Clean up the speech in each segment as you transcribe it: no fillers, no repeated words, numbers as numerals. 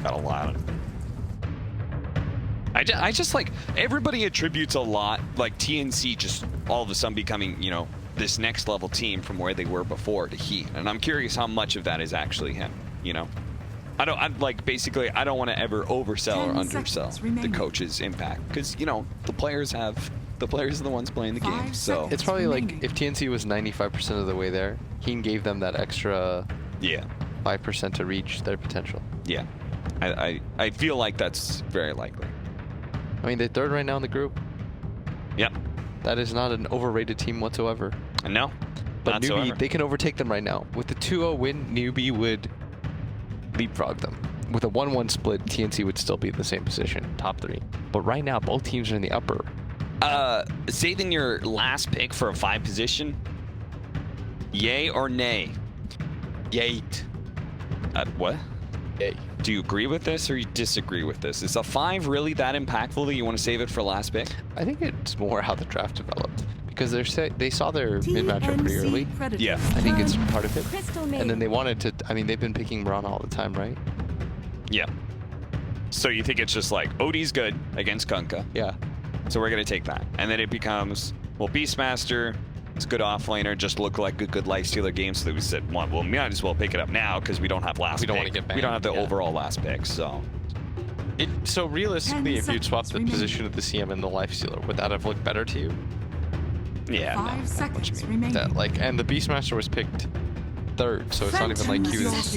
Got a lot. I just like, everybody attributes a lot, like TNC just all of a sudden becoming, you know, this next level team from where they were before to Heat. And I'm curious how much of that is actually him, you know? I don't want to ever oversell or undersell the coach's impact, because, you know, the players are the ones playing the game. So it's probably like if TNC was 95% of the way there, Heen gave them that extra 5% to reach their potential. Yeah, I feel like that's very likely. I mean, they're third right now in the group. Yep. That is not an overrated team whatsoever. No. But Newbee, they can overtake them right now. With the 2-0 win, Newbee would leapfrog them. With a 1-1 split, TNC would still be in the same position, top 3. But right now, both teams are in the upper. Saving your last pick for a 5 position, yay or nay? Yay. What? Yay. Do you agree with this or you disagree with this? Is a 5 really that impactful that you want to save it for last pick? I think it's more how the draft developed. Because they saw their mid-matchup pretty early. Yeah. I think it's part of it. And then they wanted to, I mean, they've been picking Braun all the time, right? Yeah. So you think it's just like, OD's good against Kunkka. Yeah. So we're going to take that. And then it becomes, well, Beastmaster is good offlaner, just look like a good lifestealer game. So that we said, well, we might as well pick it up now because we don't have last pick. We don't want to get banned. We don't have the overall last pick, so. So realistically, if you'd swap the position of the CM and the lifestealer, would that have looked better to you? Yeah, 5 seconds remaining. That, like, and the Beastmaster was picked 3rd, so it's not even like he was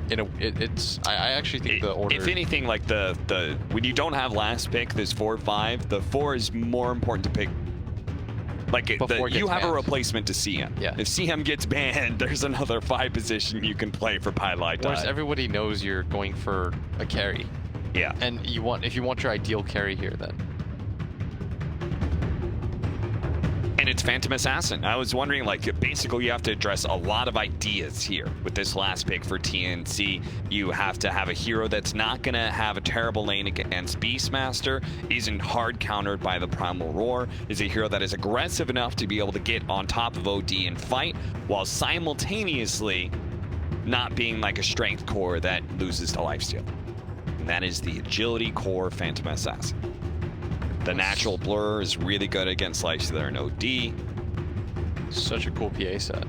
in a. It's. I actually think the order. If anything, like the when you don't have last pick, there's 4-5. The 4 is more important to pick. Like you have a replacement to CM. Yeah. If CM gets banned, there's another 5 position you can play for Pylai. Whereas everybody knows you're going for a carry. Yeah. And if you want your ideal carry here, then. And it's Phantom Assassin. I was wondering, like, basically you have to address a lot of ideas here with this last pick for TNC. You have to have a hero that's not going to have a terrible lane against Beastmaster, isn't hard countered by the Primal Roar, is a hero that is aggressive enough to be able to get on top of OD and fight, while simultaneously not being like a strength core that loses to lifesteal. And that is the agility core Phantom Assassin. The natural blur is really good against lifestealer and OD. Such a cool PA set.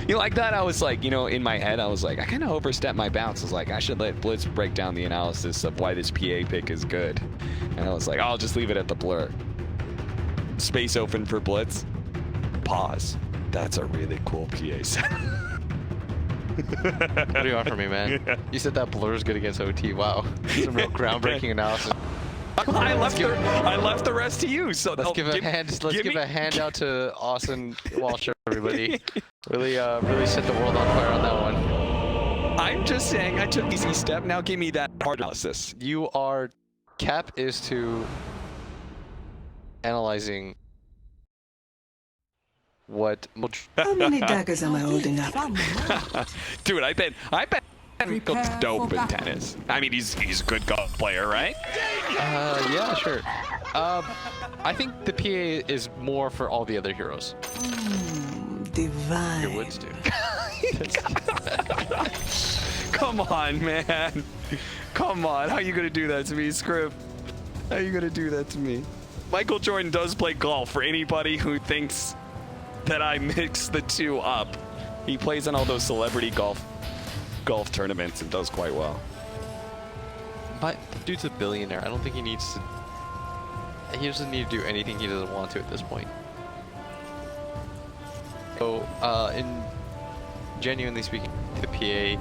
You like that? I was like, you know, in my head, I was like, I kind of overstepped my bounds. I was like, I should let Blitz break down the analysis of why this PA pick is good. And I was like, I'll just leave it at the blur. Space open for Blitz. Pause. That's a really cool PA set. What do you want from me, man? Yeah. You said that blur is good against OT. Wow. Some real groundbreaking analysis. I left the rest to you. So let's give a hand out to Austin Walsh, everybody. Really set the world on fire on that one. I'm just saying I took an easy step. Now give me that hard analysis. Cap is to analyzing what. How many daggers am I holding up? Dude, I bet Kunkka's dope in tennis. I mean, he's a good golf player, right? Yeah, sure. I think the PA is more for all the other heroes. Divine. Your Woods do. Come on, man. Come on. How are you gonna do that to me, Scrib? How are you gonna do that to me? Michael Jordan does play golf. For anybody who thinks that I mix the two up, he plays in all those celebrity golf tournaments and does quite well. But the dude's a billionaire. I don't think he needs to. He doesn't need to do anything he doesn't want to at this point. So, genuinely speaking, the PA,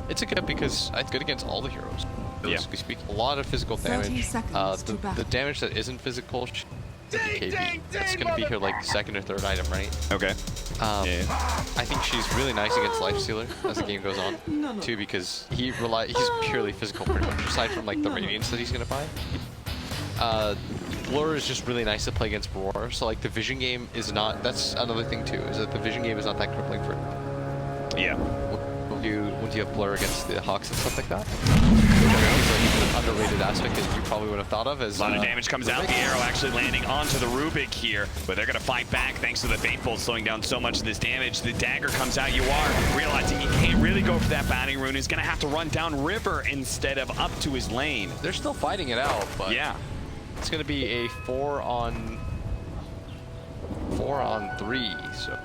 it's a good because it's good against all the heroes. Realistically speaking, a lot of physical damage. The damage that isn't physical. KB. That's going to be her like second or third item, right? Okay. I think she's really nice against Lifestealer as the game goes on, too, because he's purely physical pretty much, aside from like the Radiance that he's going to buy. Blur is just really nice to play against Roar, so like the vision game is not, that's another thing too, is that the vision game is not that crippling for him. Yeah. do once you have Blur against the Hawks and stuff like that. Which I think is like an underrated aspect that you probably would have thought of as A lot of damage comes out. Rubik. The arrow actually landing onto the Rubik here, but they're going to fight back thanks to the Faithful slowing down so much of this damage. The dagger comes out. You are realizing he can't really go for that bounty rune. He's going to have to run down river instead of up to his lane. They're still fighting it out, but Yeah. it's going to be a 4-on-3, so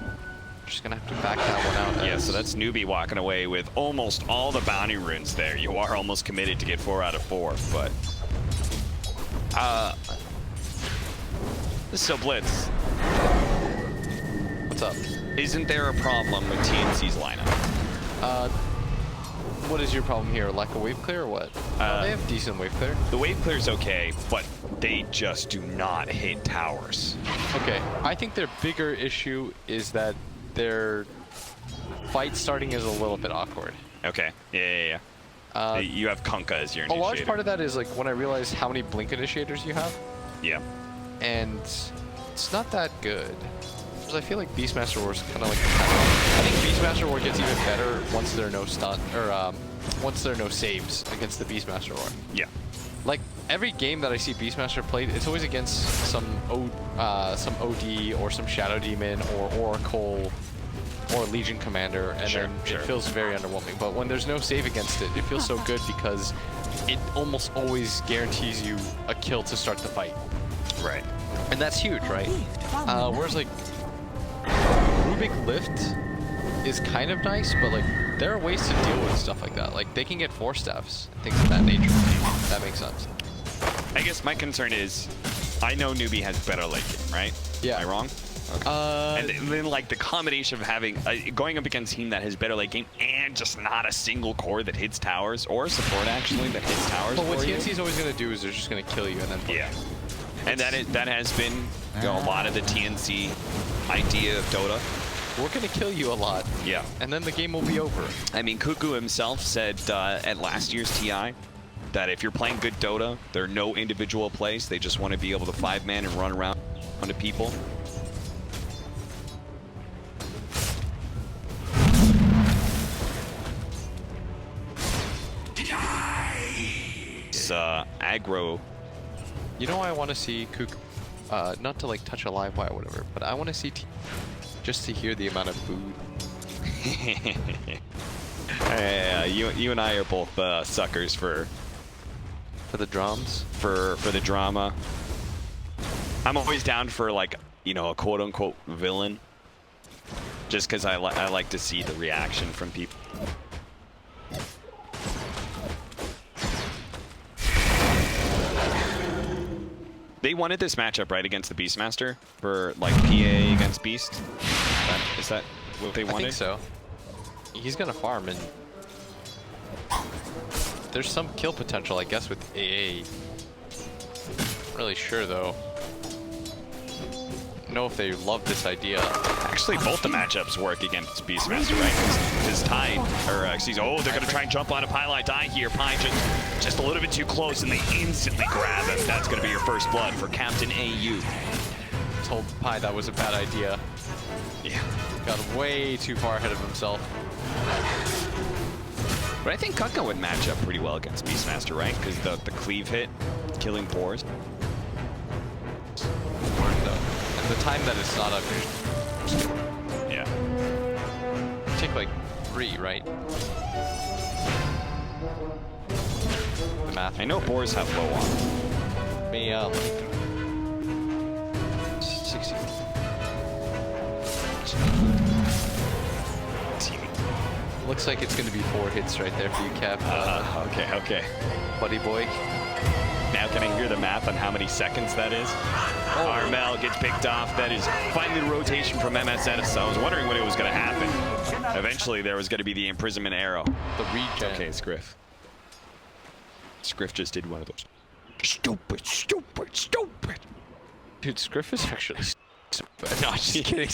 just going to have to back that one out. Yeah, so that's Newbee walking away with almost all the bounty runes there. You are almost committed to get 4 out of 4, but... So Blitz, What's up? isn't there a problem with TNC's lineup? What is your problem here? Lack of wave clear or what? They have decent wave clear. The wave clear's okay, but they just do not hit towers. Okay, I think their bigger issue is that their fight starting is a little bit awkward. Okay, yeah. You have Kunkka as your A initiator. large part of that is like when I realize how many blink initiators you have, Yeah. and it's not that good. Because I feel like Beastmaster War is kind of like. I think Beastmaster War gets even better once there are no stun or once there are no saves against the Beastmaster War. Yeah. Like every game that I see Beastmaster played, it's always against some OD or some Shadow Demon or Oracle or Legion Commander, and Sure, then sure. it feels very underwhelming. But when there's no save against it, it feels so good because it almost always guarantees you a kill to start the fight, Right. and that's huge, right? Whereas like Rubik Lift is kind of nice, but like there are ways to deal with stuff like that. Like they can get 4 staffs, things of that nature. If that makes sense. I guess my concern is, I know Newbee has better late game, right? Yeah. Am I wrong? And then like the combination of having going up against a team that has better late game and just not a single core that hits towers, or support actually that hits towers. But what for you. TNC is always going to do is they're just going to kill you and then push. Yeah. And that has been a lot of the TNC idea of Dota. We're going to kill you a lot. Yeah. And then the game will be over. I mean, Cuckoo himself said at last year's TI that if you're playing good Dota, there are no individual plays. They just want to be able to 5-man and run around onto people. It's aggro. You know, I want to see Kook, not to like touch a live wire or whatever, but I want to see just to hear the amount of food. Yeah, you and I are both suckers for The drums. for the drama. I'm always down for like, you know, a quote-unquote villain, just because I like to see the reaction from people. They wanted this matchup, right, against the Beastmaster for like PA against Beast. Is that what they wanted? I think so. He's gonna farm, and there's some kill potential, I guess, with AA. Not really sure though. I don't know if they love this idea. Actually, both the matchups work against Beastmaster, right? Because Tide, or oh, they're going to try and jump on a Pylite die here. Pie just a little bit too close, and they instantly grab him. That's going to be your first blood for Captain AU. Told Pi that was a bad idea. Yeah. Got way too far ahead of himself. But I think Kunkka would match up pretty well against Beastmaster, right? Because the cleave hit, killing boars. And the time that it's not up, Yeah. take like 3, right? The math. I know boars have low on. Me, 60. Looks like it's gonna be 4 hits right there for you, Cap. Okay. Buddy boy. Now can I hear the math on how many seconds that is? Armel gets picked off. That is finally the rotation from MSN. So I was wondering when it was going to happen. Eventually, there was going to be the imprisonment arrow. The regen. Okay, Scriff. Scriff just did one of those. Stupid. Dude, Scriff is actually stupid. No, just kidding.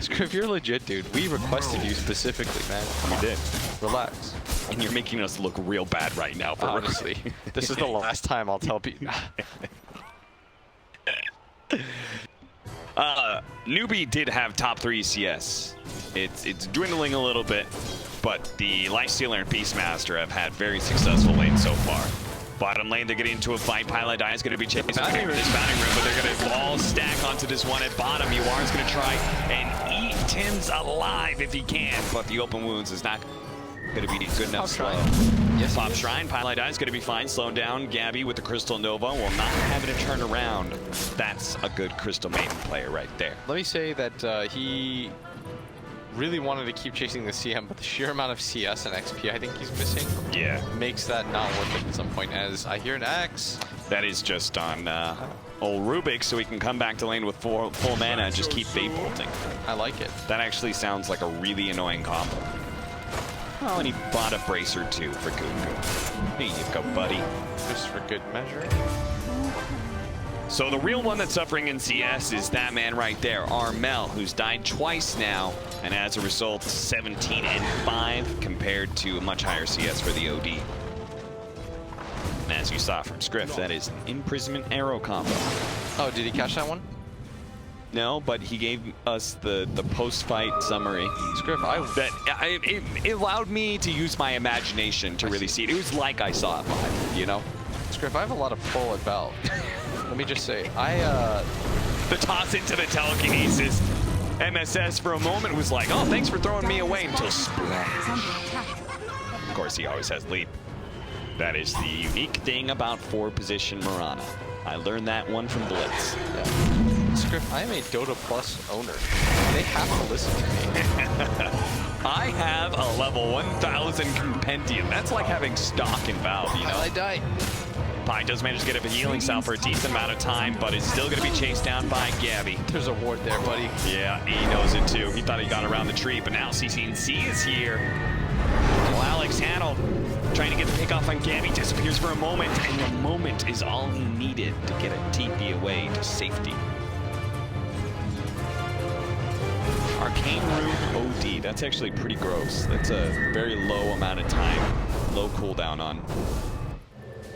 Scriff, you're legit, dude. We requested you specifically, man. We did. Relax. And you're making us look real bad right now. For Honestly, this is the last time I'll tell people. Newbee did have top 3 CS. It's dwindling a little bit. but the Lifestealer and Beastmaster have had very successful lanes so far. Bottom lane, they're getting into a fight. Pilot Eye is going to be chasing this bounty room, but they're going to all stack onto this one at bottom. UR is going to try and eat Tim's alive if he can, but the open wounds is not going to be good enough. Slow. Yes, Pop Shrine, Pilot Eye is going to be fine. Slowing down. Gabby with the Crystal Nova will not have it to turn around. That's a good Crystal Maiden player right there. Let me say that he really wanted to keep chasing the CM, but the sheer amount of CS and XP I think he's missing makes that not worth it at some point, as I hear an axe. That is just on old Rubik, so he can come back to lane with full mana and just keep bait bolting. I like it. That actually sounds like a really annoying combo. Oh, and he bought a bracer too for Cuckoo. Here you go, buddy. Just for good measure. So the real one that's suffering in CS is that man right there, Armel, who's died twice now, and as a result, 17 and 5 compared to a much higher CS for the OD. And as you saw from Scriff, that is an imprisonment arrow combo. Oh, did he catch that one? No, but he gave us the post-fight summary. Scriff, it allowed me to use my imagination to really see it. It was like I saw it live, you know? Scriff, I have a lot of pull at Valve. Let me just say, the toss into the telekinesis. MSS for a moment was like, oh, thanks for throwing me away until splash. Of course, he always has leap. That is the unique thing about 4-position Mirana. I learned that one from Blitz. Yeah. Scriff, I am a Dota Plus owner. They have to listen to me. I have a level 1000 compendium. That's like having stock in Valve, you know? I die. Pi does manage to get up a healing cell for a decent amount of time, but is still going to be chased down by Gabby. There's a ward there, buddy. Yeah, he knows it too. He thought he got around the tree, but now CCNC is here. Well, Alex Hannell trying to get the pick off on Gabby, disappears for a moment, and the moment is all he needed to get a TP away to safety. Arcane Rune OD, that's actually pretty gross. That's a very low amount of time, low cooldown on.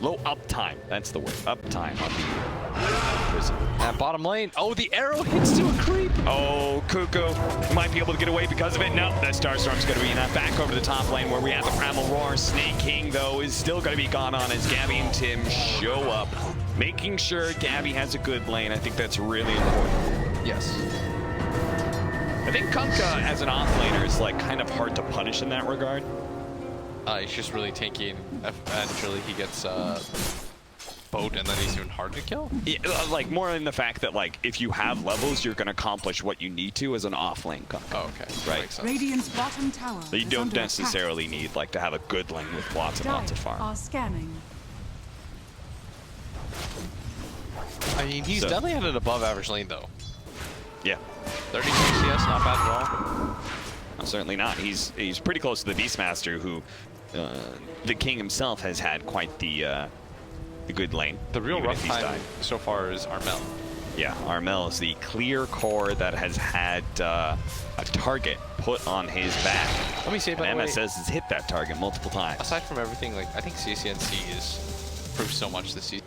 Low uptime, that's the word. Uptime on the prison. At bottom lane, oh, the arrow hits to a creep. Oh, Cuckoo might be able to get away because of it. No, the Starstorm's going to be enough. Back over to the top lane where we have the Primal Roar. Snake King, though, is still going to be gone on as Gabby and Tim show up. Making sure Gabby has a good lane. I think that's really important. Yes. I think Kunkka as an offlaner is like kind of hard to punish in that regard. He's just really tanky, and eventually he gets boat, and then he's even hard to kill. Yeah, like more in the fact that like if you have levels, you're going to accomplish what you need to as an offlane Kunkka. Oh, okay. Right. Makes sense. Radiant's bottom tower. You don't necessarily need like to have a good lane with lots and lots of farm. Are scanning. I mean, he's definitely had an above average lane, though. Yeah. 32 CS, not bad at all. No, certainly not. He's pretty close to the Beastmaster, who the King himself has had quite the good lane. The real rough time so far is Armel. Yeah, Armel is the clear core that has had a target put on his back. Let me say, by the way, MSS has hit that target multiple times. Aside from everything, like I think CCNC is proved so much this season.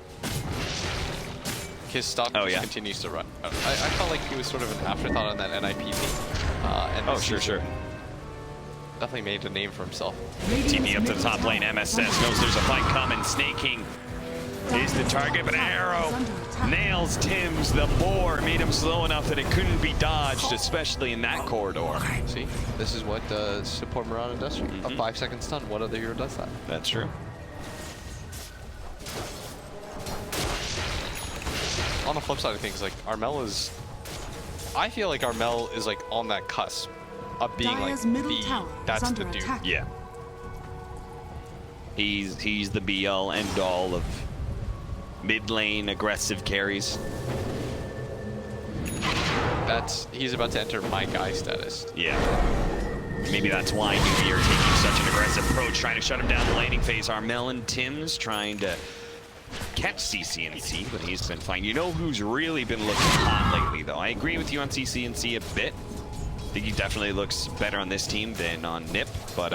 His stock just continues to run. I felt like he was sort of an afterthought on that NIP team. Sure. Definitely made a name for himself. TP up to the top lane. MSS knows there's a fight coming. Snake King is the target, but Arrow nails Tim's. The boar made him slow enough that it couldn't be dodged, especially in that corridor. See, this is what support Mirana does. A 5-second stun. What other hero does that? That's true. On the flip side of things, like Armel is, I feel like Armel is like on that cusp of being like that's the dude. Yeah. He's the be-all end-all of mid-lane aggressive carries. He's about to enter my guy status. Yeah. Maybe that's why Newbee are taking such an aggressive approach, trying to shut him down the laning phase. Armel and Tim's trying to catch CCNC, but he's been fine. You know who's really been looking hot lately, though? I agree with you on CCNC a bit. I think he definitely looks better on this team than on NIP, but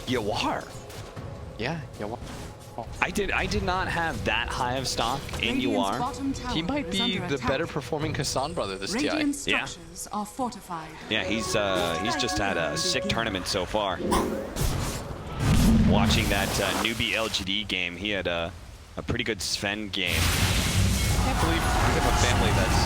Yawar. Yeah, Yawar. I did not have that high of stock in UR. He might be the better performing Hassan brother this TI. Yeah. Are fortified. Yeah, he's just had a sick tournament so far. Watching that Newbee LGD game, he had a pretty good Sven game. I can't believe we have a family that's,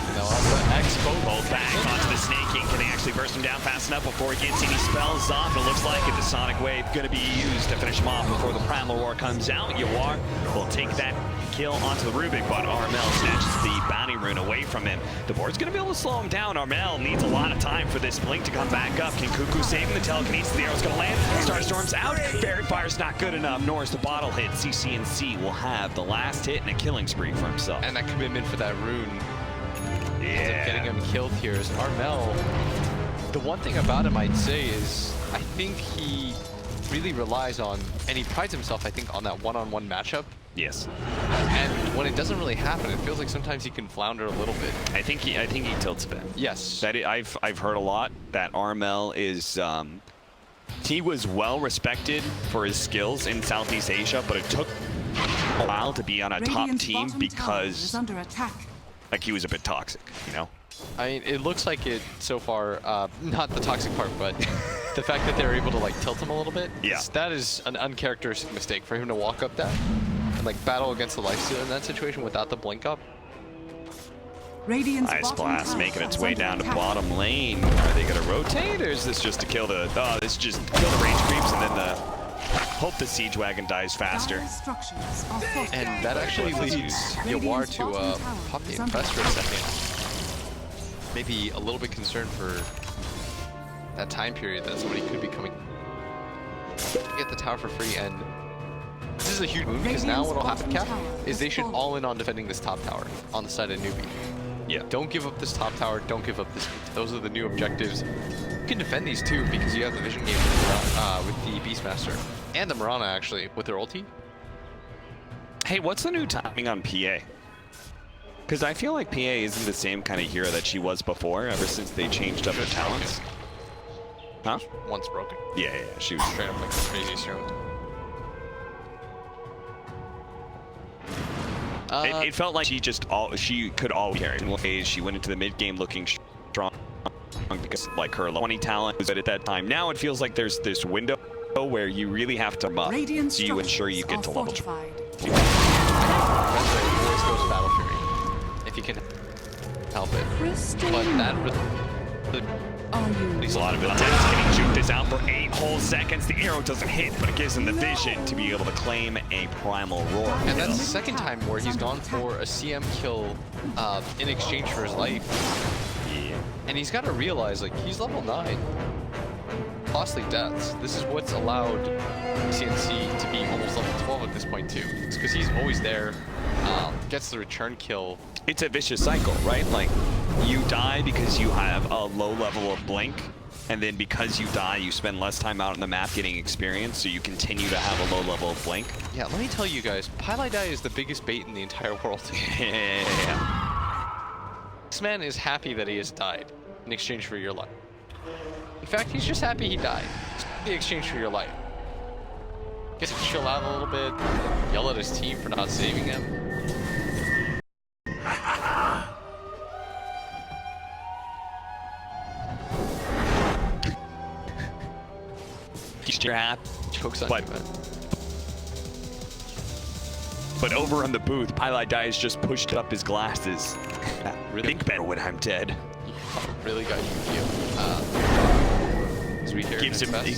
you know, on the X-Boat. Both back onto the Snake King. Can they actually burst him down fast enough before he gets any spells off? It looks like it. The Sonic Wave going to be used to finish him off before the Primal Roar comes out. UR will take that kill onto the Rubik, but Armel snatches the bounty rune away from him. The board's going to be able to slow him down. Armel needs a lot of time for this blink to come back up. Can Cuckoo save him? The telekinesis, the arrow's going to land. Starstorm's out. Fairy Fire's not good enough, nor is the bottle hit. CCNC will have the last hit and a killing spree for himself. And that commitment for that rune. Yeah. Getting him killed here is Armel. The one thing about him I'd say is I think he really relies on, and he prides himself, I think, on that one-on-one matchup. Yes. And when it doesn't really happen, it feels like sometimes he can flounder a little bit. I think he tilts a bit. Yes. I've heard a lot that Armel is he was well respected for his skills in Southeast Asia, but it took a while to be on a top team because under attack. like he was a bit toxic, you know? I mean, it looks like it so far, not the toxic part, but the fact that they're able to like tilt him a little bit. Yeah. That is an uncharacteristic mistake for him to walk up that and like battle against the lifestealer in that situation without the blink up. Radiant's Ice bottom Blast tower making its is way under down to attack. bottom lane. Are they gonna rotate, or is this just to kill the? Oh, this is just kill the range creeps and then the hope the siege wagon dies faster. Dire structures are fortified. And that actually leaves Yawar to pop the Infest for a second. Maybe a little bit concerned for that time period that somebody could be coming to get the tower for free. And this is a huge move because now what will happen, Cap, is they should all in on defending this top tower on the side of Newbee. Yeah. Don't give up this top tower, don't give up this. Those are the new objectives. You can defend these too because you have the vision game with the Beastmaster and the Mirana actually with their ulti. Hey, what's the new timing on PA? Because I feel like PA isn't the same kind of hero that she was before, ever since they changed up her talents. Huh? Once broken. Yeah, she was Straight up like the craziest hero. It felt like she could always carry. She went into the mid game looking strong because like her 20 talent was good at that time. Now it feels like there's this window where you really have to buff so you ensure you get to level 2. Always goes Battle Fury if you can help it. But that There's a lot of intense. Can he juke this out for 8 whole seconds? The arrow doesn't hit, but it gives him the vision to be able to claim a Primal Roar. and that's the second time where he's gone for a CM kill in exchange for his life. Yeah. And he's got to realize, like, he's level 9. Costly deaths. This is what's allowed TNC to be almost level 12 at this point too. It's because he's always there, gets the return kill. It's a vicious cycle, right? Like, you die because you have a low level of blink, and then because you die, you spend less time out on the map getting experience, so you continue to have a low level of blink. Yeah, let me tell you guys, Pylai Die is the biggest bait in the entire world. Yeah. This man is happy that he has died in exchange for your life. In fact, he's just happy he died in exchange for your life. Gets to chill out a little bit, yell at his team for not saving him. He's trapped. Chokes on But- you, man. But over in the booth, Pylai Dice just pushed up his glasses. Really? Think better when I'm dead. Really got you. As we hear He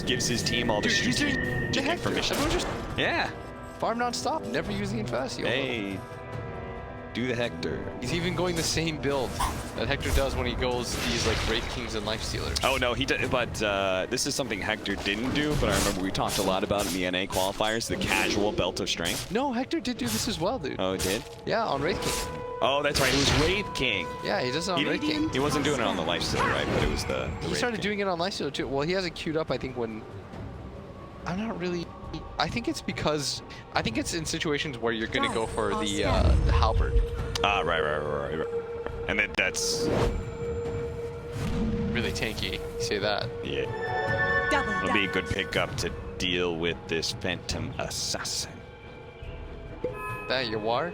gives his team all the Dude, he's doing strategic information. Everyone just Yeah. farm non-stop, never use the Infest. Hey. Do the Hector. He's even going the same build that Hector does when he goes these like Wraith Kings and Lifestealers. Oh no, he did, but this is something Hector didn't do, but I remember we talked a lot about in the NA qualifiers, the casual belt of strength. No, Hector did do this as well, dude. Oh, it did? Yeah, on Wraith King. Oh, that's right, it was Wraith King. Yeah, he does it on Wraith King. He wasn't doing it on the Lifestealer, right? But it was the He Wraith started King. doing it on Lifestealer too. Well, he has it queued up, I think, when... I'm not really... I think it's because... I think it's in situations where you're going to go for the halberd. Ah, right. And then that's... Really tanky, you say that. Yeah. It'll be a good pickup to deal with this Phantom Assassin. that Yawar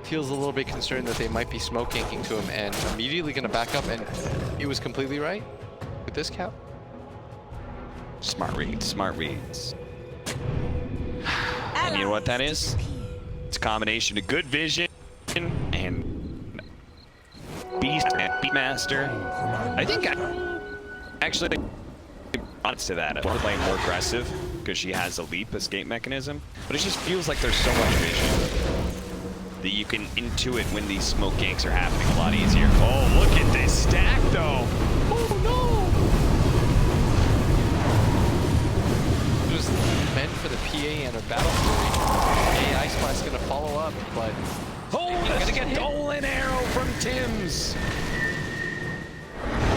feels a little bit concerned that they might be smoke ganking to him and immediately going to back up, and he was completely right with this cap. Smart reads, smart reads. And you know what that is? It's a combination of good vision and Beastmaster. I think actually honest to that. I'm playing more aggressive because she has a leap escape mechanism, but it just feels like there's so much vision that you can intuit when these smoke ganks are happening a lot easier. Oh, look at this stack though. Oh no. It was meant for the PA and a Battle Fury. Ice Blast gonna follow up, but oh, that's a stolen arrow from Tim's.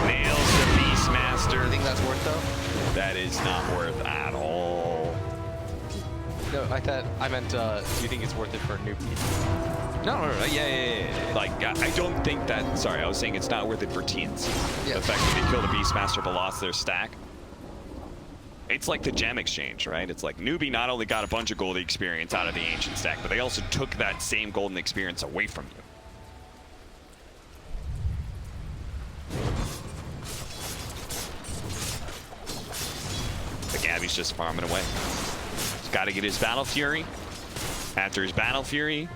Nails the Beastmaster. I think that's worth though. That is not worth at all. No, I meant. Do you think it's worth it for a Newbee? No, yeah. Like, I don't think that. Sorry, I was saying it's not worth it for TNC. Yeah. The fact that they killed a Beastmaster but lost their stack. It's like the gem exchange, right? It's like Newbee not only got a bunch of golden experience out of the ancient stack, but they also took that same golden experience away from you. But Gabby's just farming away. He's got to get his Battle Fury. After his Battle Fury,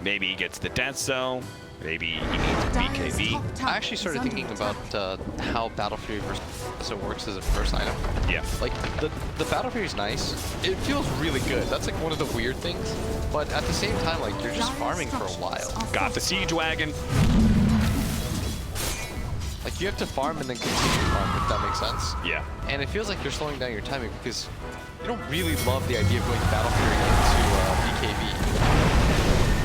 maybe he gets the Death Zone. Maybe he needs a BKB. I actually started thinking about how Battle Fury so works as a first item. Yeah. Like, the Battle Fury is nice. It feels really good. That's like one of the weird things. But at the same time, like, you're just farming for a while. Got the Siege Wagon. Like, you have to farm and then continue to farm, if that makes sense. Yeah. And it feels like you're slowing down your timing because you don't really love the idea of going Battle Fury into BKB.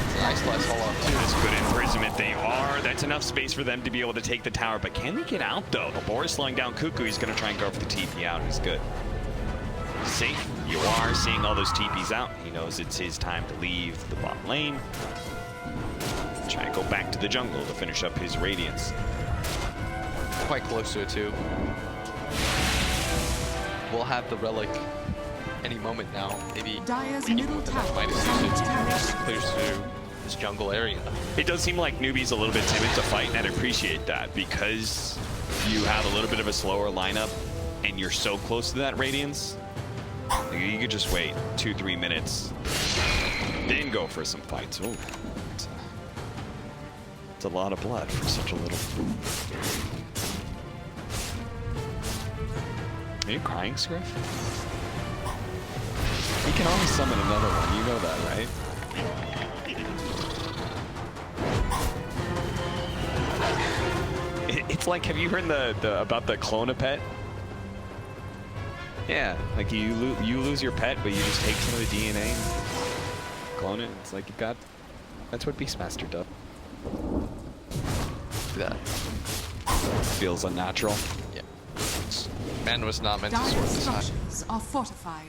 It's a nice last follow-up too. That's good imprisonment they are. That's enough space for them to be able to take the tower. But can they get out though? The boar is slowing down Cuckoo. He's going to try and go for the TP out. He's good. Safe. You are seeing all those TPs out. He knows it's his time to leave the bot lane. Try and go back to the jungle to finish up his Radiance. Quite close to it too. We'll have the relic any moment now. Maybe Dire's middle tower minus is under usage attack. clears through this jungle area. It does seem like Newbee's a little bit timid to fight, and I'd appreciate that because you have a little bit of a slower lineup and you're so close to that Radiance. You could just wait 2-3 minutes, then go for some fights. Ooh, it's a lot of blood for such a little. Are you crying, Scriff? He can always summon another one. You know that, right? It's like, have you heard about the clone-a-pet? Yeah, like you lose your pet, but you just take some of the DNA and clone it. It's like you got. That's what Beastmaster does. That Feels unnatural. yeah. Man was not meant to Dire's sort this out. structures are fortified.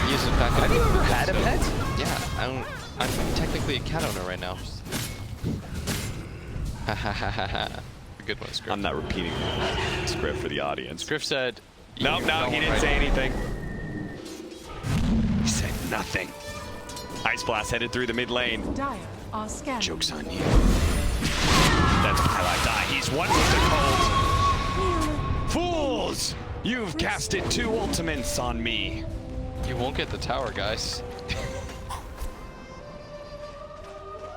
He is in fact. Have you ever had a pet? Yeah, I'm technically a cat owner right now. Ha ha ha ha ha. Good one, Scriff. I'm not repeating the script for the audience. Scriff said. No, he didn't say anything. He said nothing. Ice Blast headed through the mid lane. Dire are scanning. Joke's on you. That's Highlight Die. He's one with the cold. Fools! You've casted 2 ultimates on me. You won't get the tower, guys.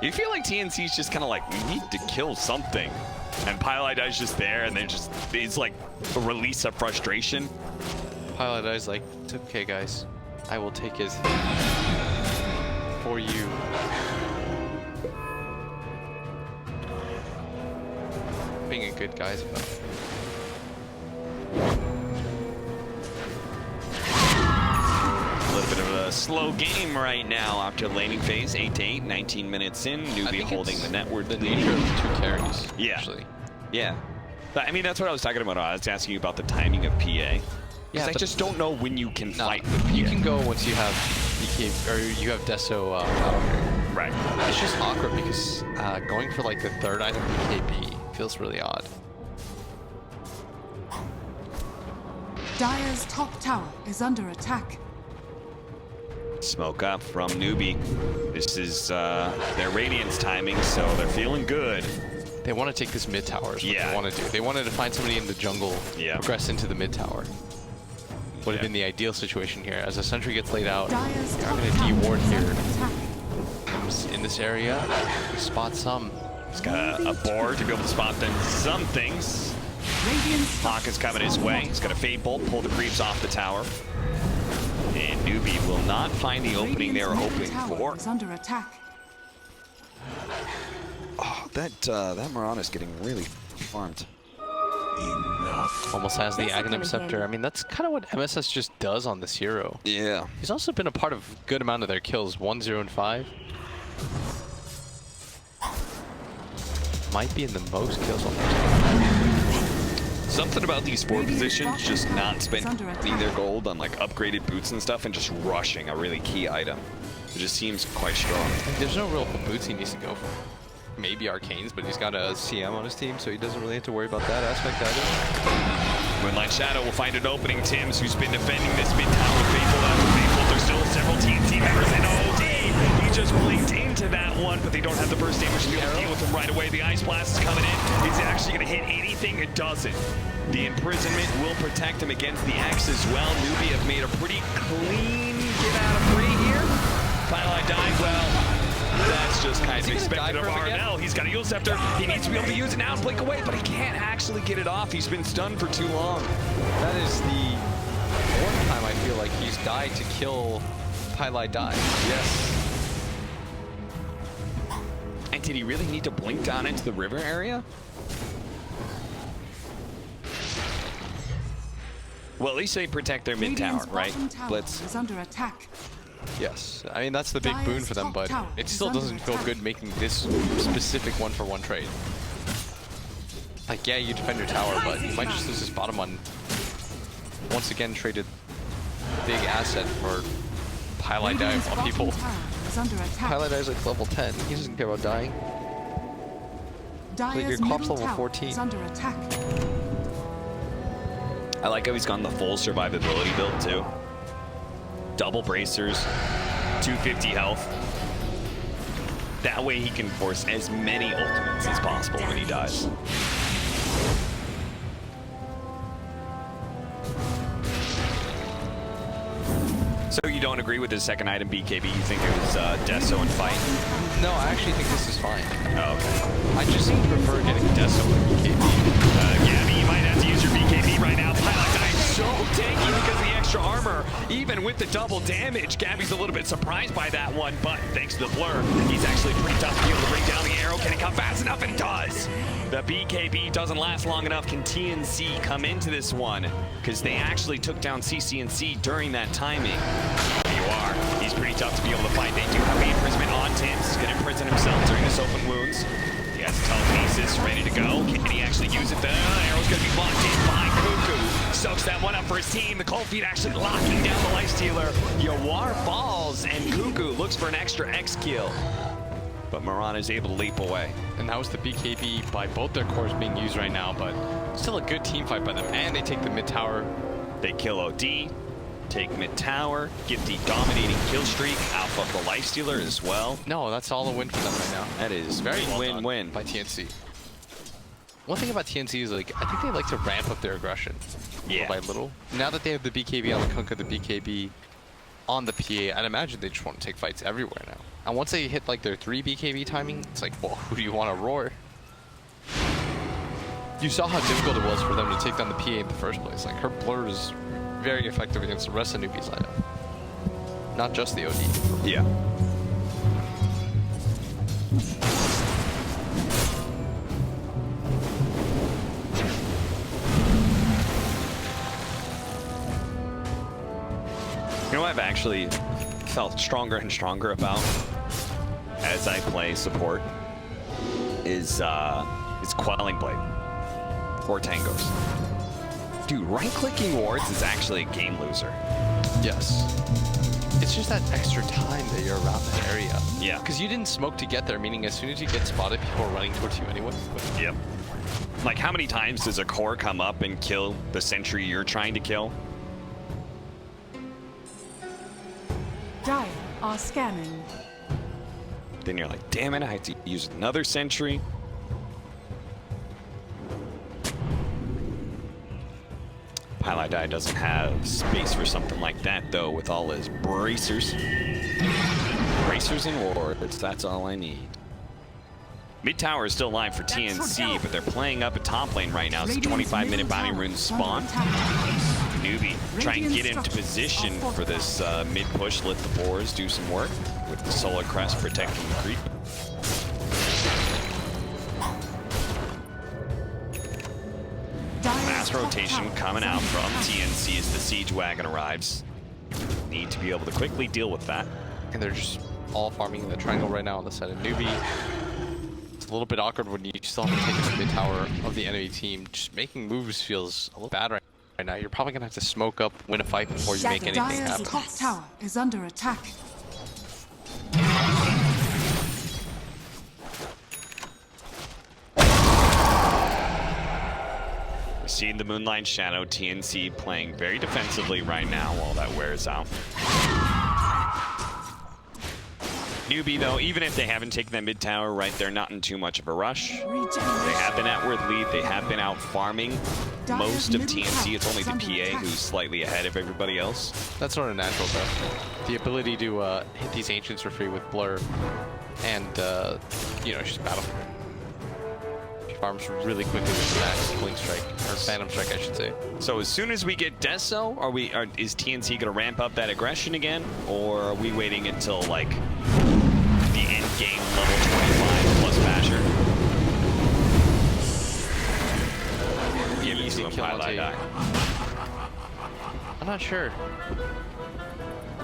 You feel like TNC's just kind of like, we need to kill something. And Pilot Eye's just there, and then just, it's like a release of frustration. Pilot Eye's like, it's okay, guys. I will take his for you. Being a good guy's about it. A little bit of a slow game right now after laning phase, 8-8, 19 minutes in. Newbee holding the network. The nature of the 2 carries, Yeah. actually. Yeah. I mean, that's what I was talking about. I was asking you about the timing of PA. Yeah, I just don't know when you can fight with PA. You can go once you have BK, or you have Deso Battle Fury. Right. It's just awkward because going for like the 3rd item BKB feels really odd. Dire's top tower is under attack. Smoke up from Newbee. This is their Radiance timing, so they're feeling good. They want to take this mid tower is what they want to do. They wanted to find somebody in the jungle, progress into the mid tower. Would have been the ideal situation here. As a sentry gets laid out, they're going to de-ward here. Comes in this area, spot some. He's got a board to be able to spot them some things. Hawk is coming his way. He's got a Fade Bolt, pull the creeps off the tower. And Newbee will not find the opening they were hoping for. Under attack. Oh, that Mirana's getting really farmed. Almost has the Aghanim Scepter. I mean, that's kind of what MSS just does on this hero. Yeah. He's also been a part of a good amount of their kills, 1, 0, and 5. Might be in the most kills on their team. Something about these 4 positions, just not spending their gold on like upgraded boots and stuff and just rushing a really key item. It just seems quite strong. There's no real boots he needs to go for. Maybe Arcanes, but he's got a CM on his team, so he doesn't really have to worry about that aspect either. Moonlight Shadow will find an opening. Tim's, who's been defending this mid tower, faithful after faithful. There's still several TNC members in OD. He just blinked into that one, but they don't have the burst damage to be able to deal with him right away. The Ice Blast is coming in. He's actually going to hit anything it doesn't. The imprisonment will protect him against the X as well. Newbee have made a pretty clean get out of free here. Finally died. Well, that's just kind of expected of RNL. He's got a Eul Scepter. He needs to be able to use it now and blink away, but he can't actually get it off. He's been stunned for too long. That is the one time I feel like he's died to kill Pylai Die. Yes. And did he really need to blink down into the river area? Well, at least they protect their mid tower, right? Blitz is under attack. Yes, I mean that's the big boon for them, but it still doesn't feel good making this specific one-for-one trade. Like, yeah, you defend your tower, but you might just lose this bottom one. Once again, traded big asset for Pylai Die of all people. Pylai Die is like level 10. He doesn't care about dying. Like your cop's level 14. I like how he's gone the full survivability build too. Double bracers, 250 health. That way he can force as many ultimates as possible when he dies. So you don't agree with his second item, BKB? You think it was Deso and Fight? No, I actually think this is fine. Oh, okay. I just prefer getting Deso and BKB. Gabby, you might have to use your BKB right now. Pylai Die is so tanky because of the extra armor. Even with the double damage, Gabby's a little bit surprised by that one, but thanks to the blur, he's actually pretty tough to be able to bring down the arrow. Can he come fast enough? And does. The BKB doesn't last long enough. Can TNC come into this one? Because they actually took down CCNC during that timing. There you are. He's pretty tough to be able to fight. They do have the imprisonment on Tims. He's going to imprison himself during this open wounds. He has telekinesis ready to go. Can he actually use it? The arrow's going to be blocked in by Cuckoo. Soaks that one up for his team. The Cold Feet actually locking down the Lifestealer. Yawar falls, and Cuckoo looks for an extra X kill. But Mirana is able to leap away. And that was the BKB by both their cores being used right now, but still a good team fight by them. And they take the mid tower. They kill OD, take mid tower, get the dominating kill streak, alpha the Lifestealer as well. No, that's all a win for them right now. That is very win-win by TNC. One thing about TNC is, like, I think they like to ramp up their aggression little by little. Now that they have the BKB on the Kunkka, the BKB on the PA, I'd imagine they just want to take fights everywhere now. And once they hit like their 3 BKB timing, it's like, well, who do you want to roar? You saw how difficult it was for them to take down the PA in the first place. Like, her blur is very effective against the rest of Newbee's lineup. Not just the OD. Yeah. You know what I've actually felt stronger and stronger about as I play support is Quelling Blade or Tangos. Dude, right-clicking wards is actually a game loser. Yes. It's just that extra time that you're around that area. Yeah. Because you didn't smoke to get there, meaning as soon as you get spotted, people are running towards you anyway. Yep. Like, how many times does a core come up and kill the sentry you're trying to kill? Dire are scanning. Then you're like, damn it, I have to use another sentry. Highlight Die doesn't have space for something like that, though, with all his bracers. Bracers and wards, that's all I need. Mid tower is still live for TNC, but they're playing up a top lane right now. It's a 25-minute bounty rune spawn. Newbee trying to get into position for this mid push, let the boars do some work with the solar crest protecting the creep. Mass rotation coming out from TNC as the siege wagon arrives. Need to be able to quickly deal with that. And they're just all farming the triangle right now on the side of Newbee. It's a little bit awkward when you still have to take the mid tower of the enemy team. Just making moves feels a little bad right now. You're probably going to have to smoke up, win a fight before you make anything Dire's happen. top tower is under attack. Seeing the Moonlight Shadow, TNC playing very defensively right now while that wears out. Newbee, though, even if they haven't taken that mid tower, right, they're not in too much of a rush. They have been at worth lead. They have been out farming most of TNC. It's only the PA who's slightly ahead of everybody else. That's sort of natural, though. The ability to hit these ancients for free with Blur and, you know, just battle. She farms really quickly with the max Blink Strike, or Phantom Strike, I should say. So as soon as we get Deso, is TNC going to ramp up that aggression again? Or are we waiting until, like, the end game level 25 plus Basher? Give it to him, Highlight Die. I'm not sure.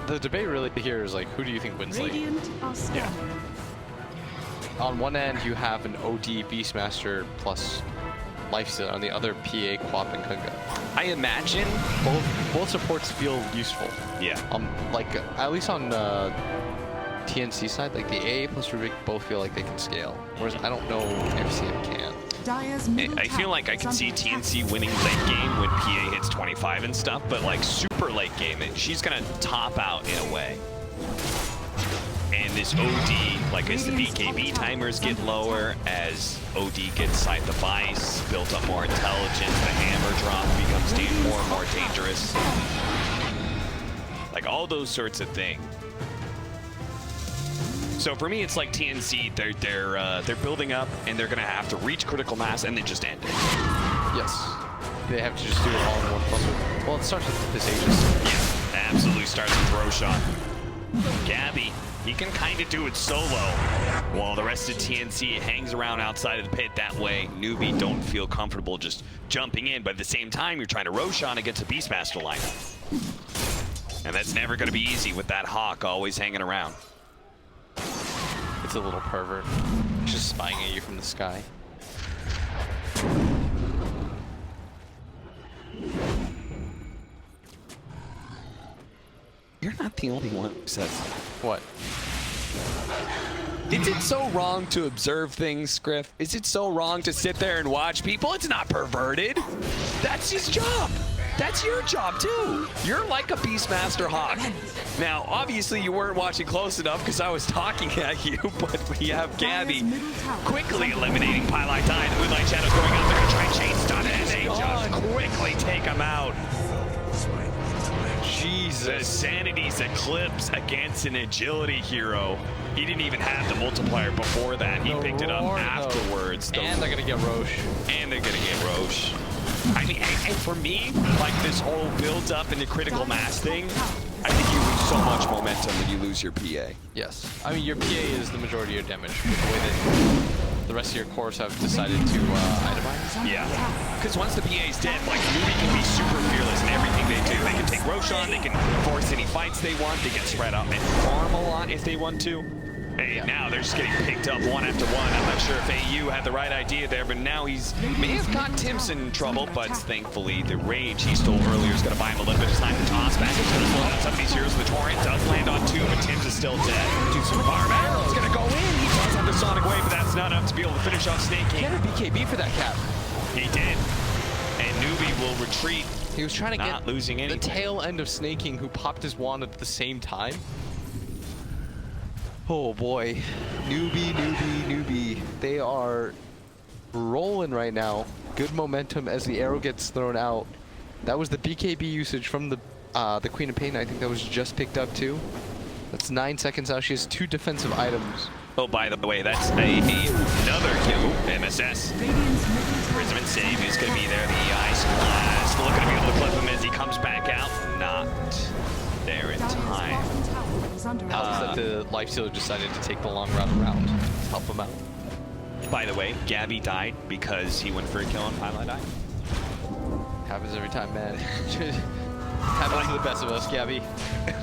The debate really here is like, who do you think wins late? Radiant are scanning. On one end, you have an OD Beastmaster plus Lifesteal. On the other, PA, Quap, and Kunga. I imagine Both supports feel useful. Yeah. Like at least on TNC side, like the AA plus Rubik both feel like they can scale, whereas I don't know if CM can. Dire's middle I feel like I can tower see is under TNC winning late game when PA hits 25 and stuff, but like super late game, she's gonna top out in a way. And this OD, like as the BKB timers get lower, as OD gets side device, built up more intelligence, the hammer drop becomes more and more dangerous. Like all those sorts of things. So for me, it's like TNC, they're building up and they're gonna have to reach critical mass and then just end it. Yes. They have to just do it all in one plus. Well, it starts with this Aegis. Yeah, absolutely starts with Roshan. Gabby, he can kind of do it solo, while the rest of TNC hangs around outside of the pit. That way, Newbee don't feel comfortable just jumping in, but at the same time, you're trying to Roshan against a Beastmaster lineup. And that's never gonna be easy with that Hawk always hanging around. It's a little pervert. He's just spying at you from the sky. You're not the only one who says that. What? Is it so wrong to observe things, Griff? Is it so wrong to sit there and watch people? It's not perverted. That's his job. That's your job too. You're like a Beastmaster Hawk. Now, obviously you weren't watching close enough because I was talking at you, but we have Gabby quickly eliminating Pylite Die. The Moonlight Shadow's going out. They're gonna try and chain stun it, and they just quickly take him out. Jesus. The Sanity's Eclipse against an agility hero. He didn't even have the multiplier before that. He picked it up afterwards. And they're gonna get Roche. And they're gonna get Roche. I mean, and for me, like this whole build up into critical mass thing, I think you lose so much momentum when you lose your PA. Yes. I mean, your PA is the majority of damage, with the way that the rest of your cores have decided to itemize. Yeah. Because once the PA is dead, like, Newbee can be super fearless in everything they do. They can take Roshan, they can force any fights they want, they can spread out and farm a lot if they want to. And now they're just getting picked up one after one. I'm not sure if AU had the right idea there, but now he may have got Timson in trouble, but thankfully the rage he stole earlier is going to buy him a little bit of time to toss back into the flow. Some of these heroes, the Torrent does land on two, but Tim's is still dead. Dude, some farm arrow's going to go in. He does have the Sonic Wave, but that's not enough to be able to finish off Snake King. He had a BKB for that cap. He did. And Newbee will retreat. He was trying to not get losing anything. the tail end of Snake King, who popped his wand at the same time. Oh boy. Newbee. They are rolling right now. Good momentum as the arrow gets thrown out. That was the BKB usage from the Queen of Pain. I think that was just picked up too. That's 9 seconds out. She has 2 defensive items. Oh, by the way, that's another kill. MSS. Prism and save is going to be there. The ice blast. Looking to be able to clip him as he comes back out. Not there in time. How's that the Lifestealer decided to take the long route around to help him out? By the way, Gabby died because he went for a kill on Highlight Eye. Happens every time, man. Happens to the best of us, Gabby.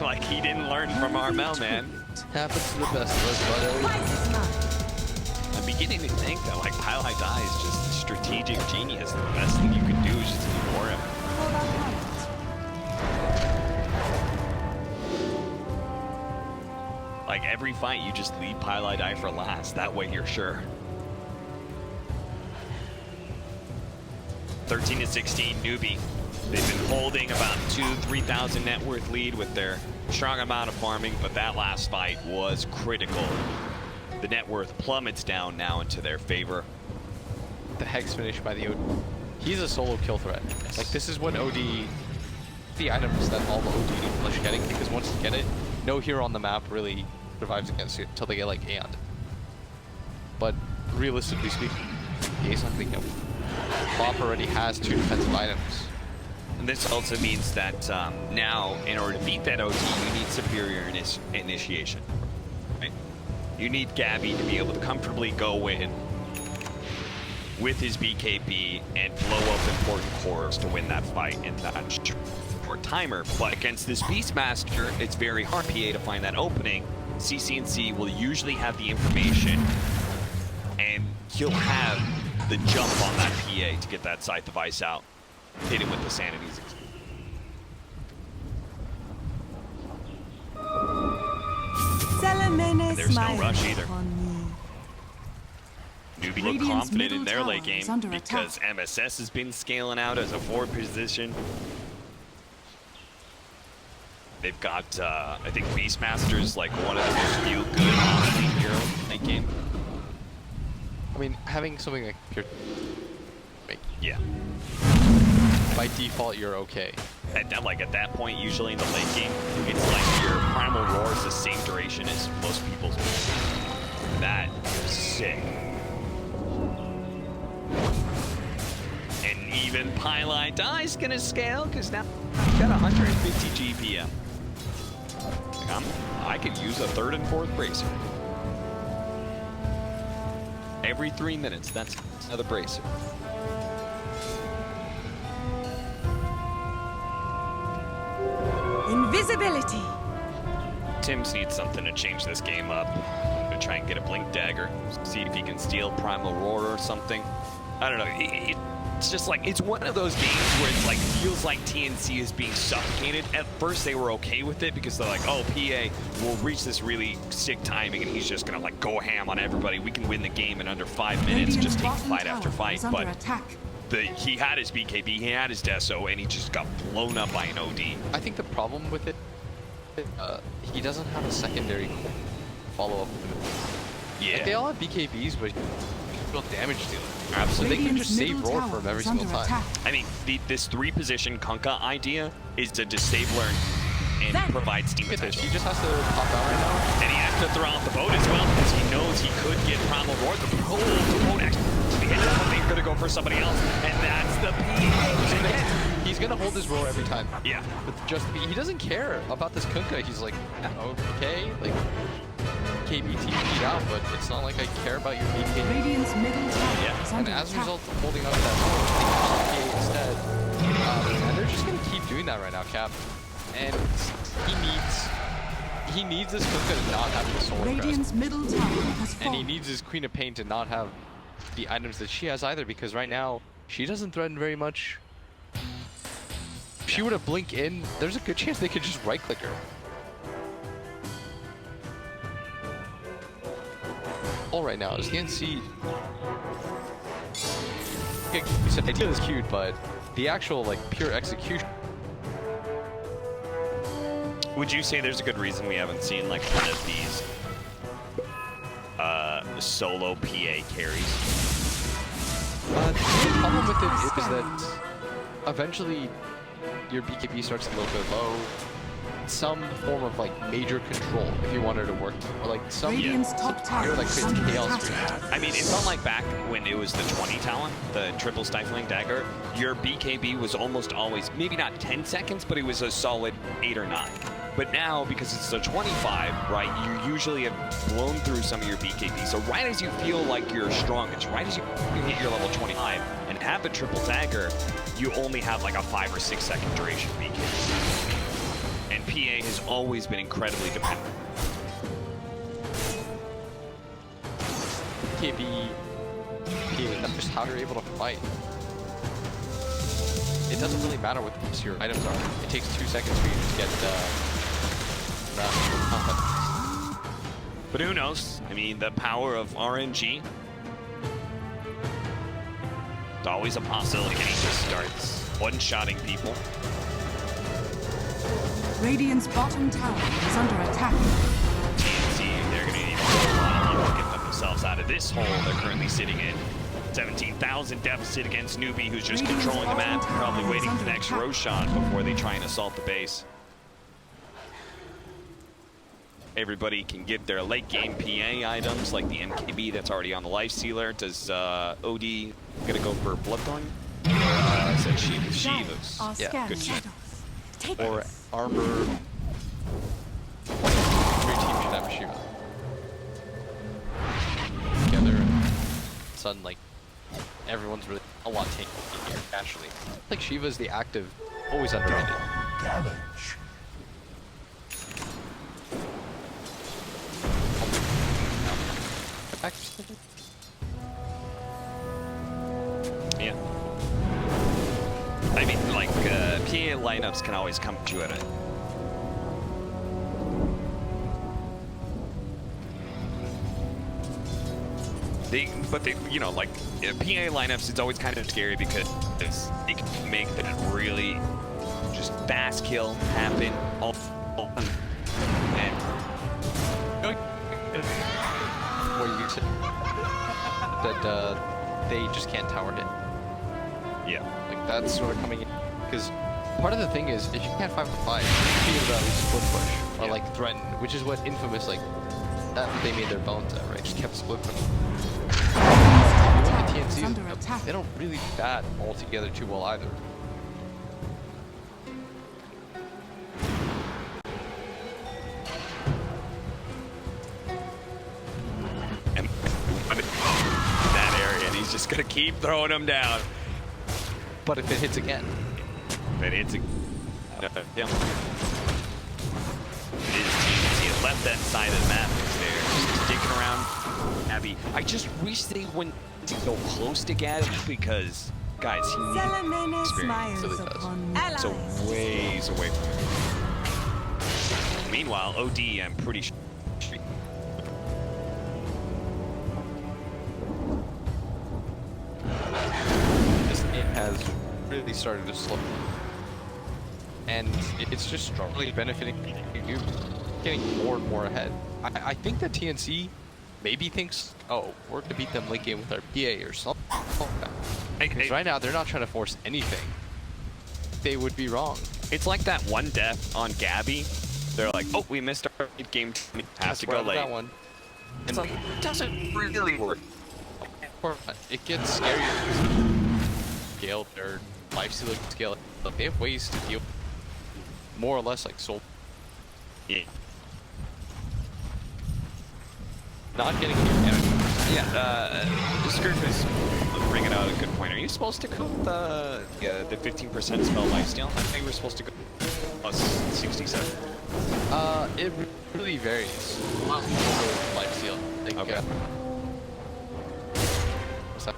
Like he didn't learn from Armel, man. Happens to the best of us, buddy. I'm beginning to think that like Highlight Eye is just a strategic genius. The best thing you can do is just ignore him. Like every fight, you just leave Highlight Eye for last. That way you're sure. 13-16, Newbee. They've been holding about 3,000 net worth lead with their strong amount of farming, but that last fight was critical. The net worth plummets down now into their favor. The Hex finish by the OD. He's a solo kill threat. Like this is what OD, the items that all the OD English getting, because once you get it, no hero on the map really survives against it until they get like and. But realistically speaking, the Ace not thinking Bop already has 2 defensive items. And this also means that now, in order to beat that OT, you need superior initiation. Right? You need Gabby to be able to comfortably go in with his BKB and blow up important cores to win that fight in that short timer. But against this Beastmaster, it's very hard PA to find that opening. CCNC will usually have the information, and he'll have the jump on that PA to get that Scythe of Ice out. Hit him with the Sanities. There's no rush either. Newbee look confident in their late game because MSS has been scaling out as a forward position. They've got, I think Beastmaster's like one of the most few good on-lane hero late game. I mean, having something like pure, yeah. By default, you're okay. At that point, usually in the late game, it's like your Primal Roar is the same duration as most people's. That is sick. And even Highlight Eye's gonna scale because now I've got 150 GPM. Like I could use a 3rd and 4th bracer. Every 3 minutes, that's another bracer. Invisibility. Tim's needs something to change this game up. To try and get a Blink Dagger. See if he can steal Primal Roar or something. I don't know. It's just like, it's one of those games where it's like, feels like TNC is being suffocated. At first they were okay with it because they're like, oh, PA will reach this really sick timing and he's just gonna like go ham on everybody. We can win the game in under 5 minutes, just take fight after fight. But he had his BKB, he had his Deso, and he just got blown up by an OD. I think the problem with it, he doesn't have a secondary follow-up. Yeah. Like, they all have BKBs, but real damage dealer. Absolutely. So they can just save roar for him every single time. I mean, this 3-position Kunkka idea is to disable and provide steam potential. He just has to pop out right now. And he has to throw out the boat as well because he knows he could get Primal Roar. The boat actually hits him, but they're going to go for somebody else. And that's the PA. He's going to hold his roar every time. Yeah. But just he doesn't care about this Kunkka. He's like, okay, like KBT beat out, but it's not like I care about your BKB. Radiant's middle tower Yeah. is And under as a attack. result of holding up that roar, they can instead. And they're just going to keep doing that right now, Cap. And he needs this Kunkka to not have the soul crest. Radiant's middle tower has And he fallen. needs his Queen of Pain to not have the items that she has either, because right now she doesn't threaten very much. If she were to blink in, there's a good chance they could just right click her. All right now is TNC. You said the idea is cute, but the actual like pure execution. Would you say there's a good reason we haven't seen like one of these solo PA carries. The problem with it is that eventually your BKB starts a little bit low. Some form of like major control if you wanted to work, or like some Top tower like is creates under chaos attack. for you. I mean, it felt like back when it was the 20 talent, the triple stifling dagger, your BKB was almost always, maybe not 10 seconds, but it was a solid 8 or 9. But now, because it's the 25, right, you usually have blown through some of your BKB. So right as you feel like you're strongest, right as you hit your level 25 and have the triple dagger, you only have like a 5 or 6 second duration BKB. And PA has always been incredibly dependent. BKB, that's just how you're able to fight. It doesn't really matter what your items are. It takes 2 seconds for you to get But who knows? I mean, the power of RNG. It's always a possibility. And he just starts one-shotting people. Radiant's bottom tower is under attack. TNC, they're going to need a whole lot of luck to get themselves out of this hole they're currently sitting in. 17,000 deficit against Newbee, who's just controlling the map, probably waiting for the next Roshan before they try and assault the base. Everybody can get their late game PA items like the MKB that's already on the life sealer. Does OD gonna go for Bloodthorn? Said Shivas. Yeah, good shot. or armor. Every team should have a Shiva. Together, and sudden like everyone's really a lot tanky here naturally. Like Shiva's the active, always underrated. Damage. Yeah. I mean, like, PA lineups can always come to it. But they, you know, like, PA lineups, it's always kind of scary because they can make that really just fast kill happen all and Where you said that they just can't tower hit. yeah. Like that's sort of coming in because part of the thing is if you can't 5-5, you can at least split push or like threaten, which is what Infamous like that they made their bones at, right? Just kept split pushing. The TNC, they don't really bat all together too well either. And that area, and he's just gonna keep throwing them down. But if it hits again, But it's a yeah. It is TNC. Left that side of the map is there, just sticking around. Abby, I just wish they wouldn't go close to Gabby because, guys, he needs experience. So he does. So ways away from him. Meanwhile, OD, I'm pretty sure. this game has really started to slow. And it's just strongly benefiting you, getting more and more ahead. I think that TNC maybe thinks, oh, we're going to beat them late game with our PA or something. Because right now, they're not trying to force anything. They would be wrong. It's like that one death on Gabby. They're like, oh, we missed our game. Has to go late. That one. It's like, it doesn't really work. It gets scary. Scale or life stealer scale. Like, they have ways to deal more or less like soul. Yeah. Not getting damage. Yeah, Scrooge is bringing out a good point. Are you supposed to go with the 15% spell lifesteal? I think we're supposed to go plus 67. It really varies. Lifesteal. Like, Okay. What's that?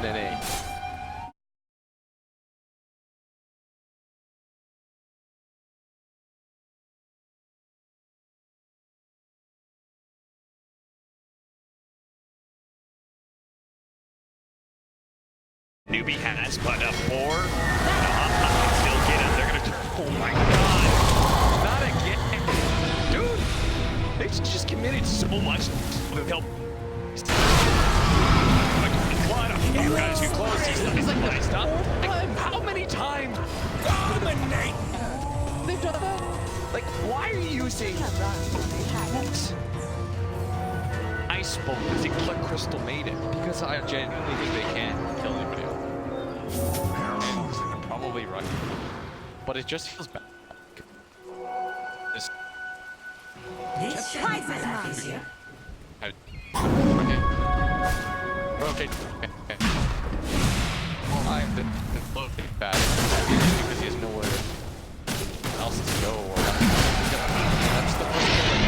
Nene. Newbee has put up 4. Still get him. They're gonna. Oh my god! Not again, dude. They just committed so much. Help. He got too close. He's like, nice stop. Like, how many times? Dominate. They've done that. Like, why are you using Ice Bolt? Because Eclipse Crystal made it. Because I genuinely think they can't kill anybody else. And they're probably right. But it just feels bad. This twice as nice. Okay. I'm the bad because he has nowhere else to go. That's the first thing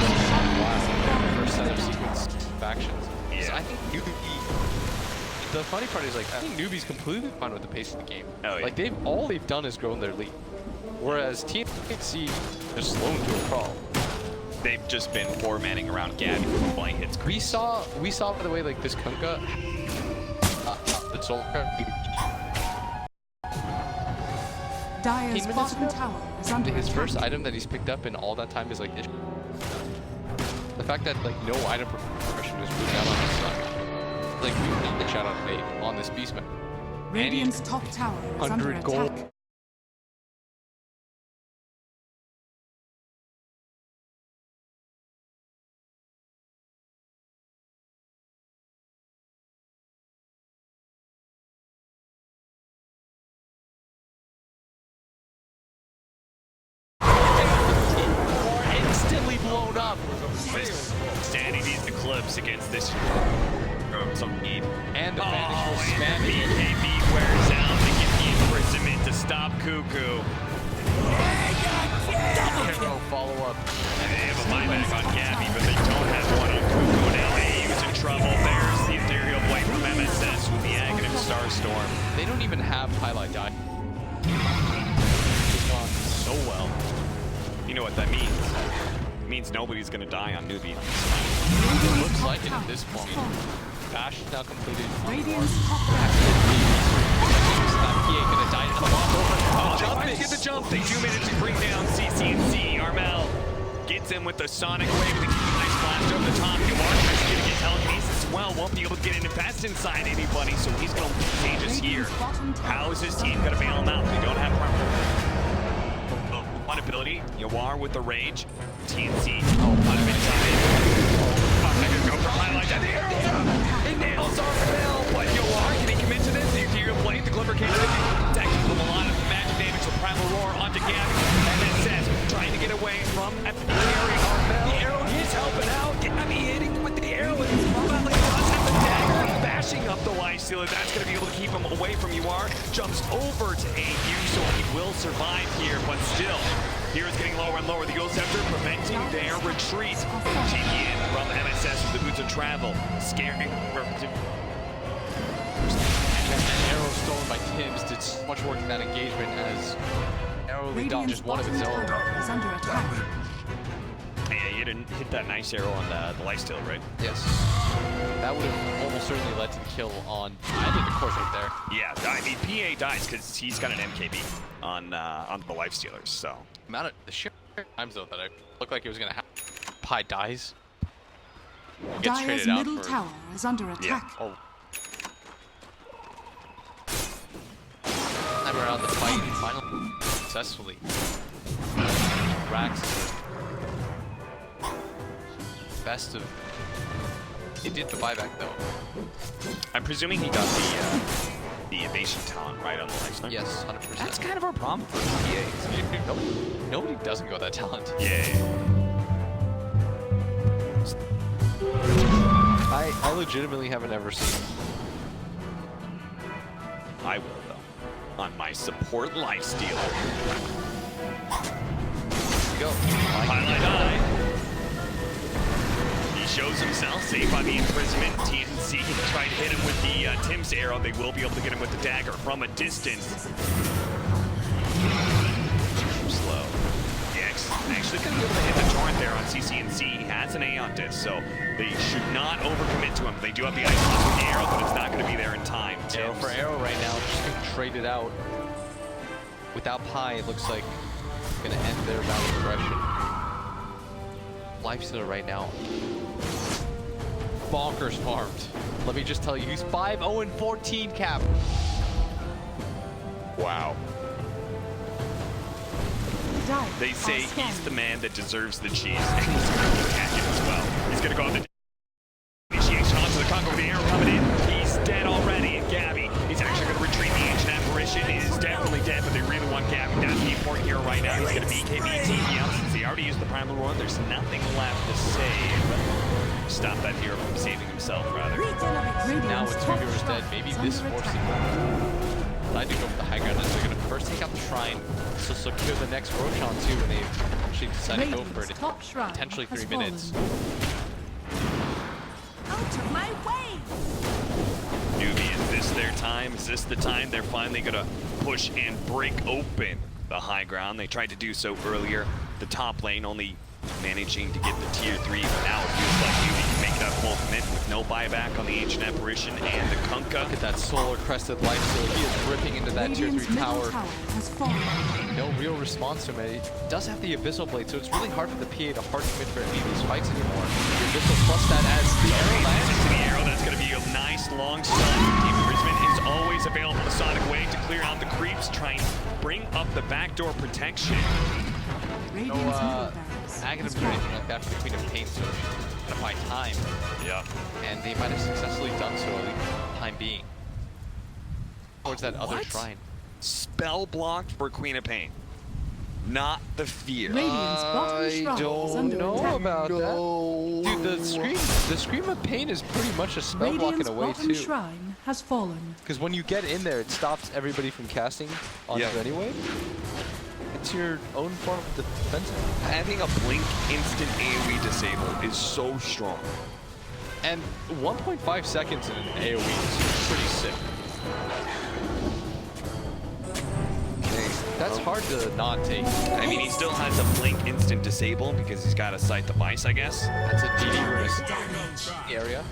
the first set of sequence factions. Yeah. I think Newbee. The funny part is, like, I think Newbee's completely fine with the pace of the game. Oh, yeah. Like, all they've done is grown their lead. Whereas TNC is slow to a crawl. They've just been four-manning around Gabby for blank hits. We saw by the way, like, this Kunkka, the Soul Dire's bottom tower is under his attack. first item that he's picked up in all that time is like this. The fact that like no item progression is really out on this side. Like we need the shout out made on this beast map. Radiant's top tower is under 100 gold. attack. Instantly blown up. Standing these Eclipse against this some deep. And the vanish Oh, was and the spamming. BKB wears out to get the imprisonment to stop Cuckoo. Hero follow up. And they have a buyback on Gabby, but they don't have one on Cuckoo. Now AU's in trouble. There's the Ethereal Blade from MSS with the Aghanim Starstorm. They don't even have highlight die. It's gone so well. You know what that means? It means nobody's gonna die on Newbee. It looks like it at this point. Bash is now completed. Radiant's top tower. He ain't gonna die. Oh, they get the jump. They do manage to bring down CC&C. Armel gets in with the Sonic Wave. The nice blast over the top. Yawar tries to get telekinesis as well. Won't be able to get an invest inside anybody, so he's going to be contagious here. How is his team going to bail him out? They don't have one ability. Yawar with the rage. TNC. Oh, punishment time. Fuck, they're going to go for highlight. And the arrow! It nails Armel. But Yawar, can he commit to this? The Ethereal Blade, the Glimmer Cage, protecting from a lot of magic damage from Primal Roar onto Gabby. And then says, trying to get away from Epic carry Armel. The arrow, he's helping out. Gabby hitting with the arrow. And he's finally does have the dagger. Bashing up the Lifestealer. That's going to be able to keep him away from Yawar. Jumps over to AU, so he will survive here. But still, Hero's getting lower and lower. The Ghost Scepter preventing their retreat. TP in from MSS with the Boots of Travel. Scaring. And arrow stolen by Tibbs did so much work in that engagement as arrow lead out Radiant's just one of bottom its own. tower is under attack. Yeah, you didn't hit that nice arrow on the Lifestealer, right? Yes. That would have almost certainly led to the kill on either the course right there. Yeah, I mean, PA dies because he's got an MKB on the Lifestealers, so. Amount of the sheer times though that I looked like it was gonna happen. Pi dies. Gets Dire's traded out middle for tower is under attack. oh. Time around the fight and finally successfully. Rax. Best of. He did the buyback though. I'm presuming he got the evasion talent right on the Lifestealer. Yes, 100%. That's kind of our problem for PAs. Nobody doesn't go that talent. Yeah. I legitimately haven't ever seen. I will, though. On my support Lifestealer. Go. Highlight eye. He shows himself safe by the imprisonment. TNC can try to hit him with the Tim's arrow. They will be able to get him with the dagger from a distance. Slow. X actually going to be able to hit the torrent there on CC&C. He has an Aeon disc, so they should not overcommit to him. They do have the ice block with the arrow, but it's not going to be there in time. Arrow for arrow right now, just gonna trade it out. Without Pi, it looks like it's gonna end their battle progression. Lifestealer right now bonkers farmed. Let me just tell you, he's 5-0-14 cap. Wow. Dire They say are he's scanning. the man that deserves the cheese. And he's going to catch it as well. He's going to go on the initiation onto the Congo. The arrow coming in. He's dead already. And Gabby, he's actually going to retreat. The ancient apparition is definitely dead, but they really want Gabby. That's the important hero right now. He's going to BKB TV out since he already used the primal roar. There's nothing left to save. Stop that hero from saving himself, rather. Radiant's Now with 2 top heroes shrine dead, maybe is this under forces attack. them. I do go for the high ground, and they're going to first take out the shrine to secure the next Roshan too when they actually decide to go for it. Radiant's top shrine Potentially has 3 minutes. fallen. Out of my way! Newbee, is this their time? Is this the time they're finally going to push and break open the high ground? They tried to do so earlier. The top lane only managing to get the tier 3. Now it feels like Newbee can make that full commit with no buyback on the ancient apparition and the Kunkka. Look at that solar crested life steal. He is ripping into that tier 3 Radiant's middle tower. tower has fallen. No real response to him. He does have the Abyssal Blade, so it's really hard for the PA to hard commit for any of these fights anymore. The Abyssal plus that as the arrow lands. Into the arrow, that's going to be a nice long stun. Team Brisbane is always available the Sonic Wave to clear out the creeps, try and bring up the backdoor protection. Radiant's No, middle barracks Aghanim has or anything fallen. like that for the Queen of Pain, so to buy time. Yeah. And they might have successfully done so, at least for the time being. Towards that other What? shrine. Spell blocked for Queen of Pain. Not the fear. Radiant's bottom shrine is under attack. about that. Dude, the Scream of Pain is pretty much a spell block in Radiant's a way bottom too. shrine has fallen. Because when you get in there, it stops everybody from casting on Yeah. you anyway. It's your own form of defense. Having a blink instant AoE disable is so strong. And 1.5 seconds in an AoE is pretty sick. That's hard to not take. I mean, he still has a blink instant disable because he's got a sight device, I guess. That's a DD risk Damage. area.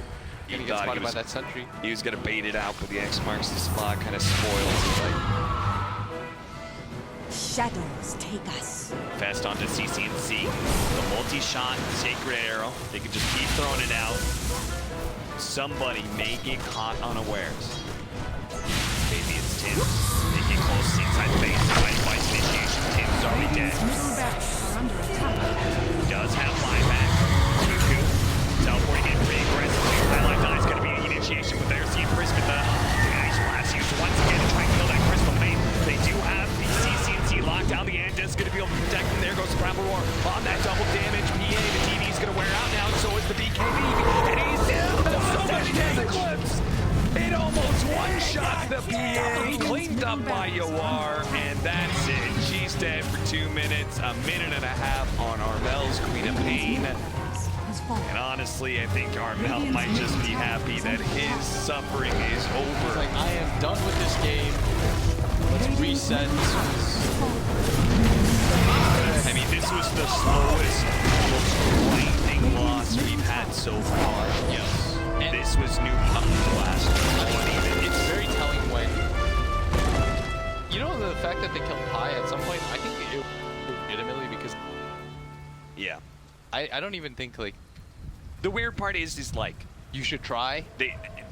He Gonna get thought he spotted by was- that sentry. He was going to bait it out, but the X marks the spot, kind of spoils it. Like, Shadows take us. fast onto CCNC. The multi-shot Sacred Arrow. They can just keep throwing it out. Somebody may get caught unawares. Maybe it's Tim. They get close inside the base. Device initiation. Tim's already dead. Radiant's middle barracks are under attack. Does have buyback. Cuckoo. Teleporting in pretty aggressively. Highlight Dive's going to be the initiation, but they're seeing Brisbane. The Ice Blast used once again to try and kill that Crystal Main. They do have the CCNC locked down. The Ant is going to be able to protect them. There goes the Primal Roar on that double damage. PA, the TV is going to wear out now, and so is the BKB. And he's down. So much damage. It almost one-shots the PA. Cleaned up by Yawar, and that's it. She's dead for 2 minutes, a minute and a half on Armel's Queen of Pain. Has fallen. And honestly, I think Armel might just be happy that his suffering is It's over. like, I am done with this game. Let's reset. I mean, this was the slowest, most grinding loss we've had so far. Yes. And This was new up the last one even. it's very telling when, you know, the fact that they killed Pi at some point, I think it legitimately because Yeah. I don't even think, like, The weird part is like, you should try.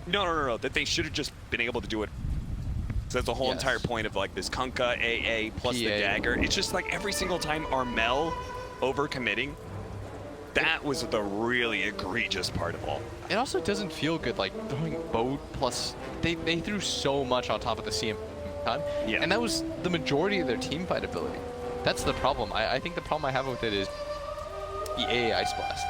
no, that they should have just been able to do it. So that's the whole Yes. entire point of like this Kunkka AA plus the PA. dagger. It's just like every single time Armel overcommitting, that was the really egregious part of all. It also doesn't feel good, like, throwing Bo plus, they threw so much on top of the CM time. Yeah. And that was the majority of their team fight ability. That's the problem. I think the problem I have with it is the AA Ice Blast.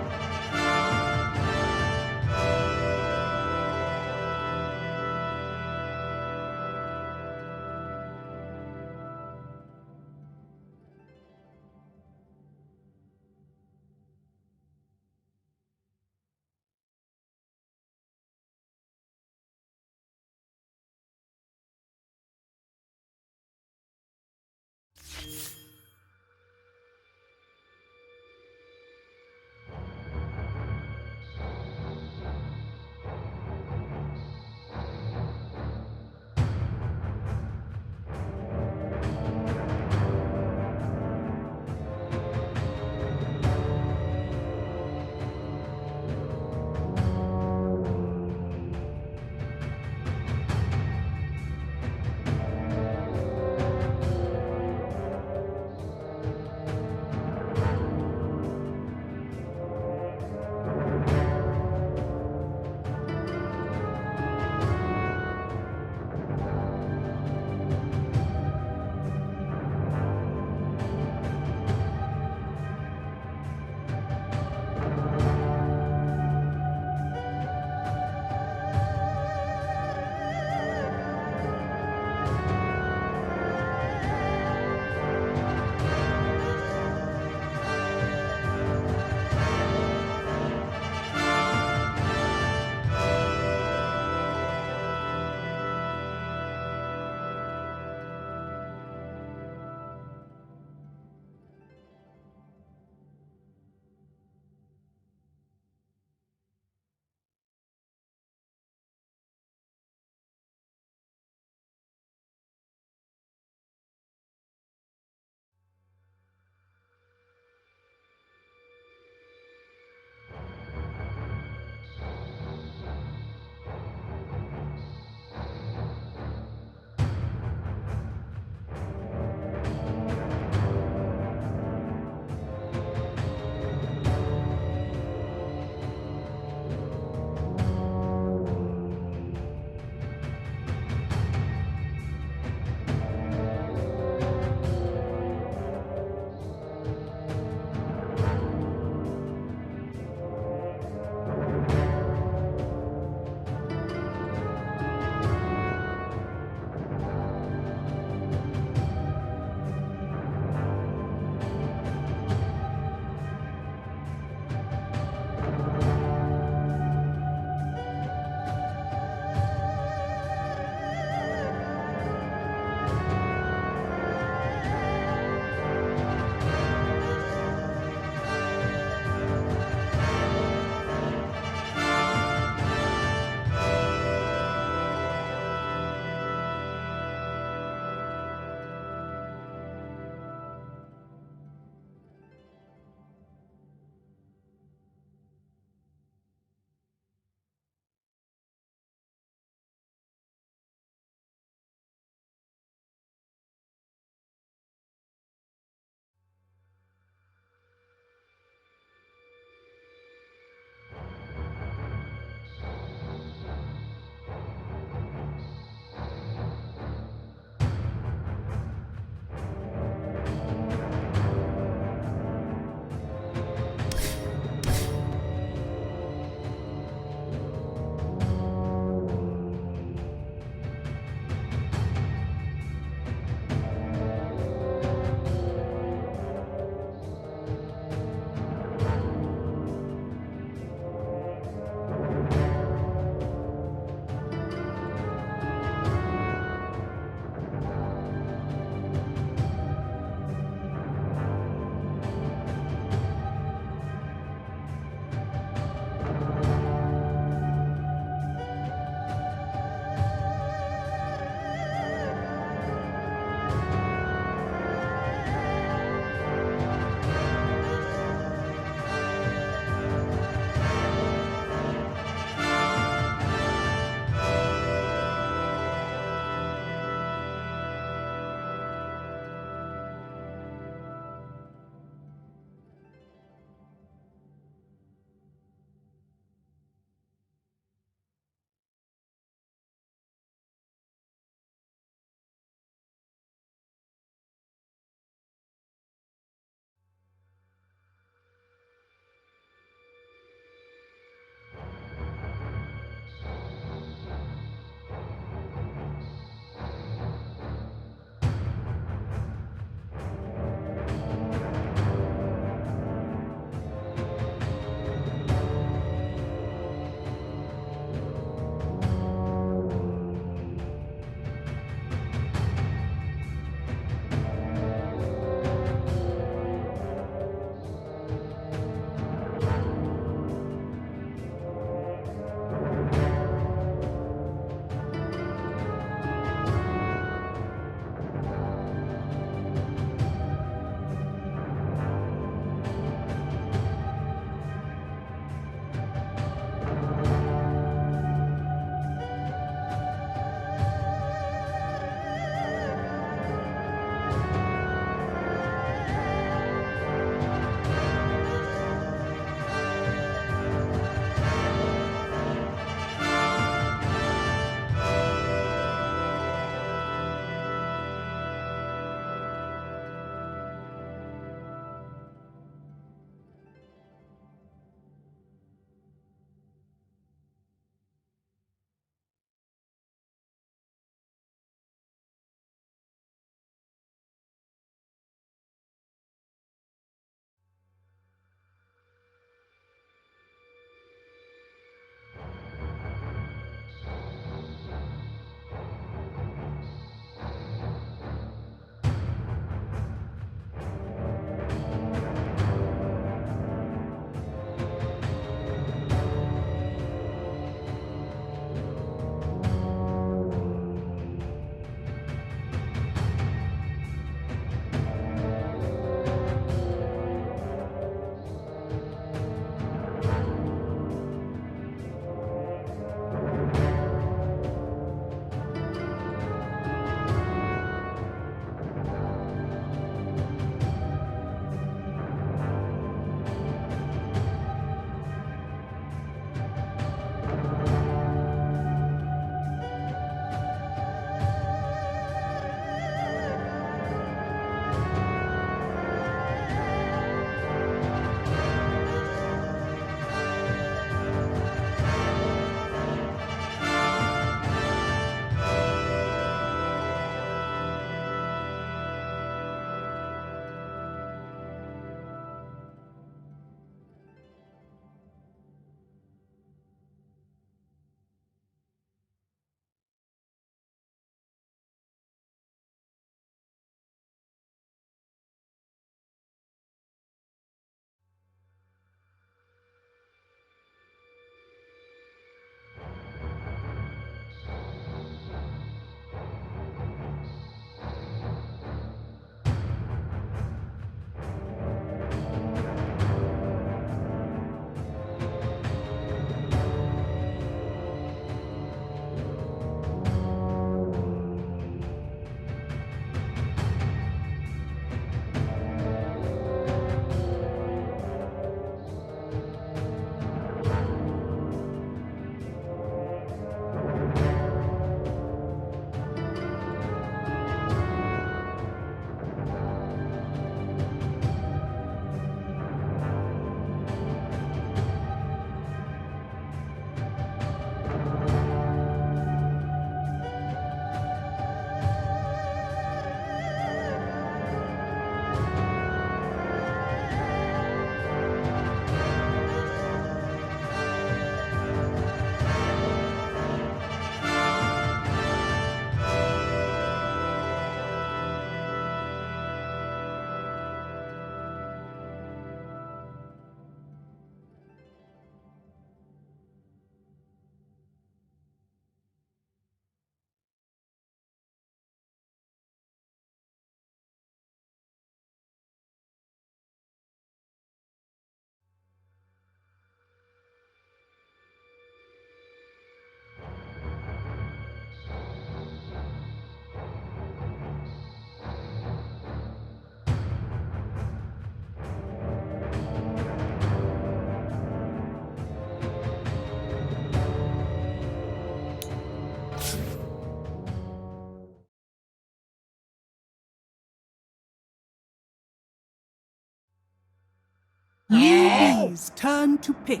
Newbee's turn to pick.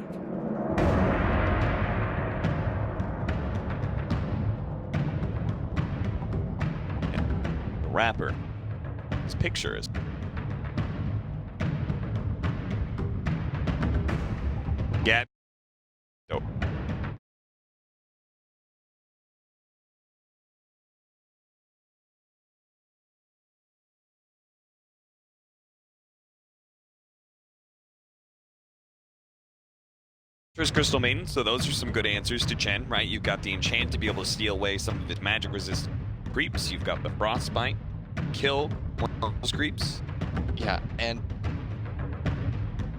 The rapper. His picture is. Get. Oh. First Crystal Maiden, so those are some good answers to Chen, right? You've got the enchant to be able to steal away some of his magic resist creeps. You've got the frostbite, kill one of those creeps. Yeah, and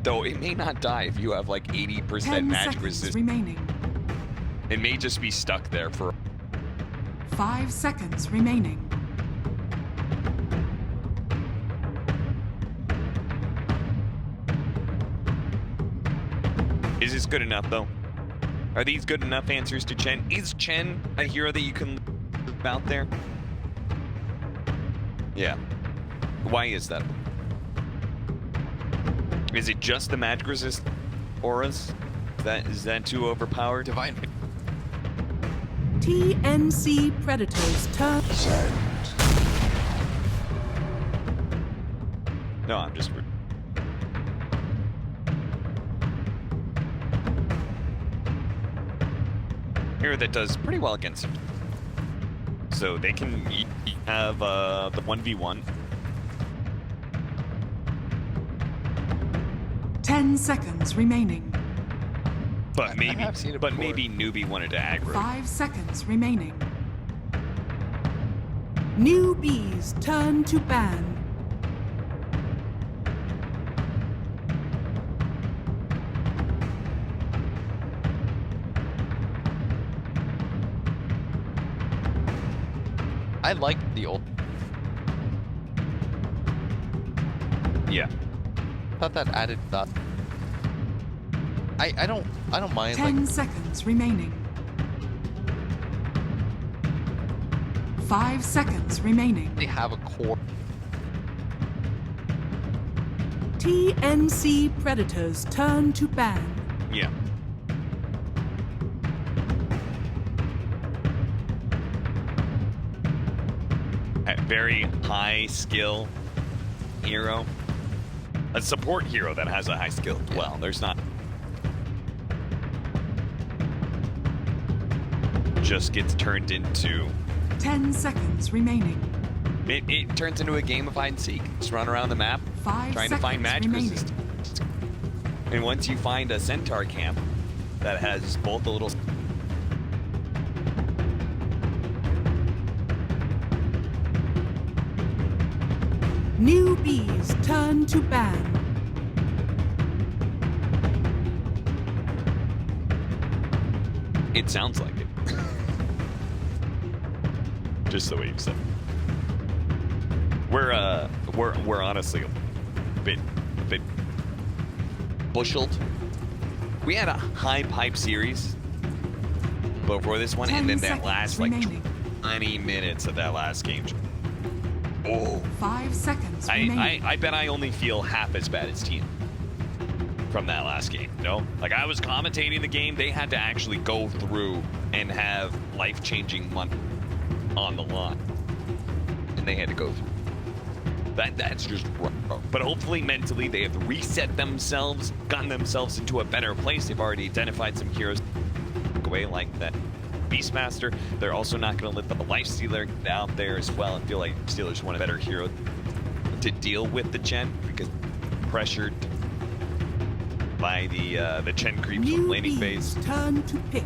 Though it may not die if you have like 80% 10 magic seconds resist. remaining. It may just be stuck there for. 5 seconds remaining. Is this good enough though? Are these good enough answers to Chen? Is Chen a hero that you can live out there? Yeah. Why is that? Is it just the magic resist auras? Is that too overpowered? Divine. TNC Predators turn. No, I'm just. Hero that does pretty well against him. So they can have the 1v1. 10 seconds remaining. But maybe, have seen it but before. maybe Newbee wanted to aggro. 5 seconds remaining. Newbee's turn to ban. I like the old. Yeah. Thought that added that. I don't mind 10 like seconds remaining. 5 seconds remaining. they have a core. TNC Predators turn to ban. Yeah. A very high skill hero. A support hero that has a high skill. Yeah. Well, there's not. Just gets turned into. 10 seconds remaining. It turns into a game of hide and seek. Just run around the map, 5 trying to find seconds magic remaining. resistance. And once you find a centaur camp that has both the little. Newbee's turn to ban. It sounds like it. Just the way you said it. We're honestly a bit busheled. We had a high pipe series before this one, 10 and then that seconds last like remaining. 20 minutes of that last game. Oh, 5 seconds remaining. I bet I only feel half as bad as Team from that last game. No, like I was commentating the game, they had to actually go through and have life-changing money on the line, and they had to go through. That's just rough. But hopefully mentally they have reset themselves, gotten themselves into a better place. They've already identified some heroes away like that Beastmaster. They're also not going to let the Lifestealer get out there as well. I feel like Steelers want a better hero to deal with the Chen, because pressured by the Chen creeps from laning phase. Newbee's turn to pick.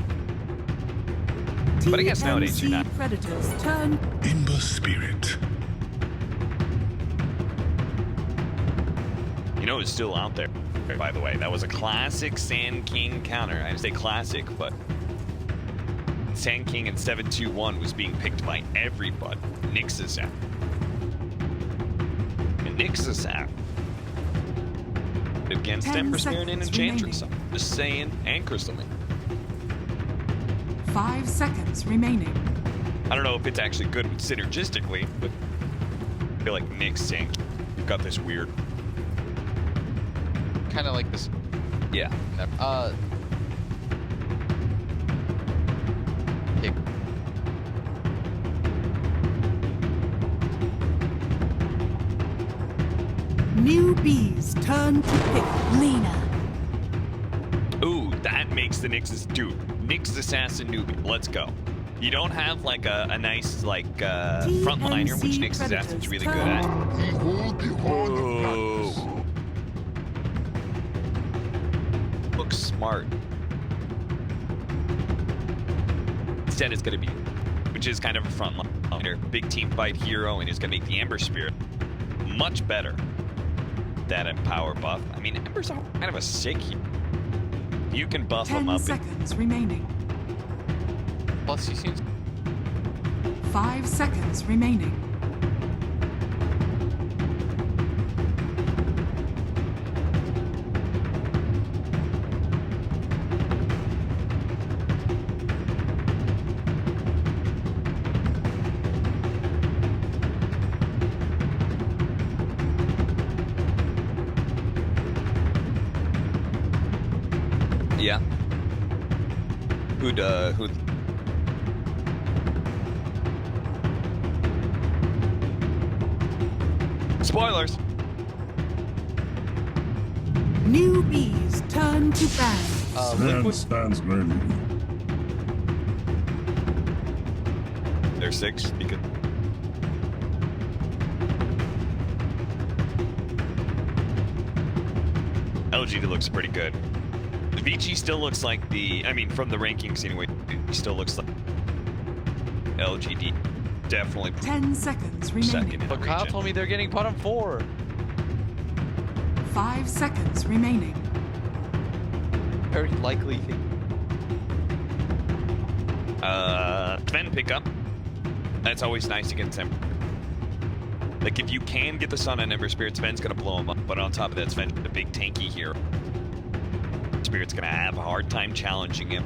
But I guess nowadays you're not. TNC Predators turn. Ember Spirit. You know who's still out there, by the way? That was a classic Sand King counter. I say classic, but Sand King in 7-2-1 was being picked by everybody. Nyx's out. And Nyx's out against 10 Ember Spirit and seconds Enchantress. remaining. Just saying, and Crystal Man. 5 seconds remaining. I don't know if it's actually good synergistically, but I feel like Nyx saying you've got this weird kind of like this. Yeah. Okay. Newbee's turn to pick. Lena. Ooh, that makes the Nyx's dude. Nyx assassin Newbee. Let's go. You don't have like a nice like frontliner, which Nyx assassin's really good at. Ooh. Looks smart. Instead, it's gonna be, which is kind of a frontliner, big team fight hero, and is gonna make the Ember Spirit much better. That and power buff. I mean, Ember's kind of a sick hero. You can buff 10 him up. seconds remaining. Plus, he seems. 5 seconds remaining. Yeah. Who'd spoilers. Newbee's turn to ban. Liquid. Stands ready. They're 6 because LGD looks pretty good. The VG still looks like I mean, from the rankings anyway, he still looks like LGD. Definitely 10 seconds second remaining. in the But Kyle region. told me they're getting bottom 4. 5 seconds remaining. Very likely thing. Sven pickup. That's always nice against him. Like, if you can get the Sun on Ember Spirit, Sven's gonna blow him up. But on top of that, Sven's a big tanky hero. Spirit's gonna have a hard time challenging him.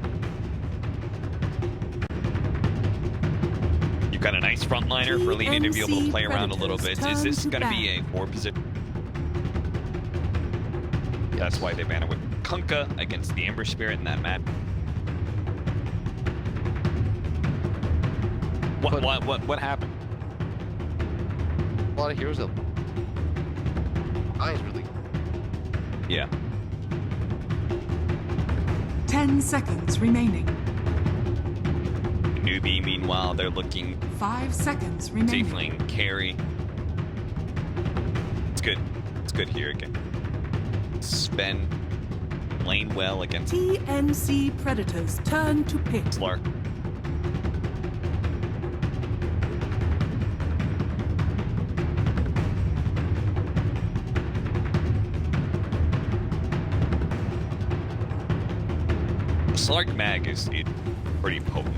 You've got a nice frontliner for Lena to be able to play around a little bit. Is this gonna be a 4 position? That's why they ban it with Kunkka against the Ember Spirit in that match. What happened? A lot of heroes that. Eyes really. Yeah. 10 seconds remaining. Newbee, meanwhile, they're looking 5 seconds remaining. Tiefling carry. It's good. It's good here again. Sven lane well against TNC Predators turn to pick. Slark. Slark mag is pretty potent.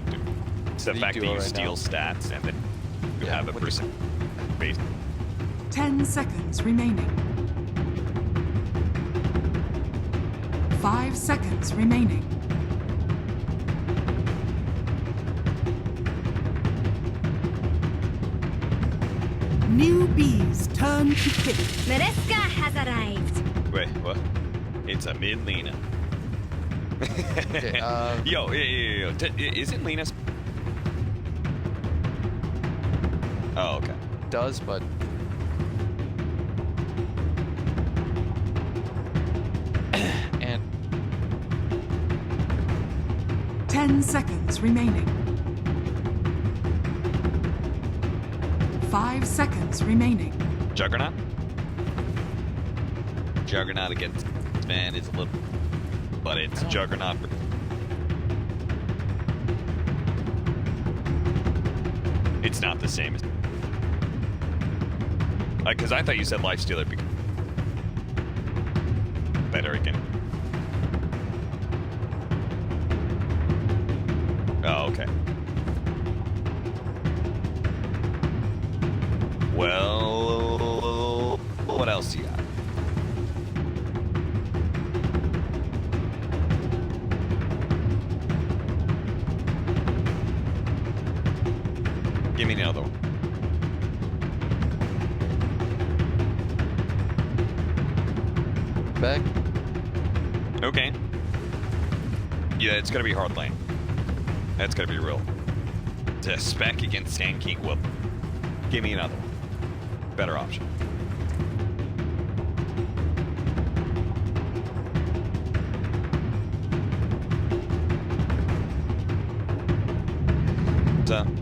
It's the The fact that duo you right steal now. stats and then you have a what do you- percent base. 10 seconds remaining. 5 seconds remaining. Newbee's turn to pick. Mereska has arrived. Wait, what? It's a mid Lena. Okay, Yo, isn't Lena's? Oh, okay. Does, but. And 10 seconds remaining. 5 seconds remaining. Juggernaut? Juggernaut against man is a little, but it's Juggernaut. It's not the same as. Because I thought you said Lifestealer because better again. Oh, okay. Well, what else you got? Give me another one. back. Okay. Yeah, it's gonna be hard lane. That's gonna be real. To spec against Sand King, well, give me another one. Better option.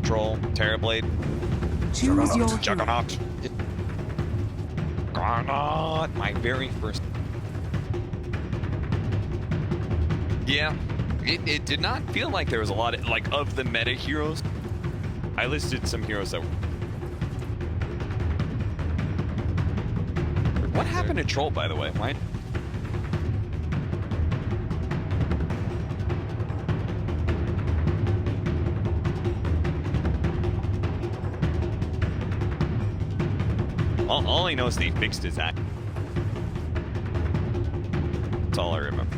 Troll, Terrorblade. Choose your hero. Juggernaut. Juggernaut. My very first. Yeah, it did not feel like there was a lot of, like, of the meta heroes. I listed some heroes that were. What happened to Troll, by the way? Why? All I know is they fixed his act. That's all I remember.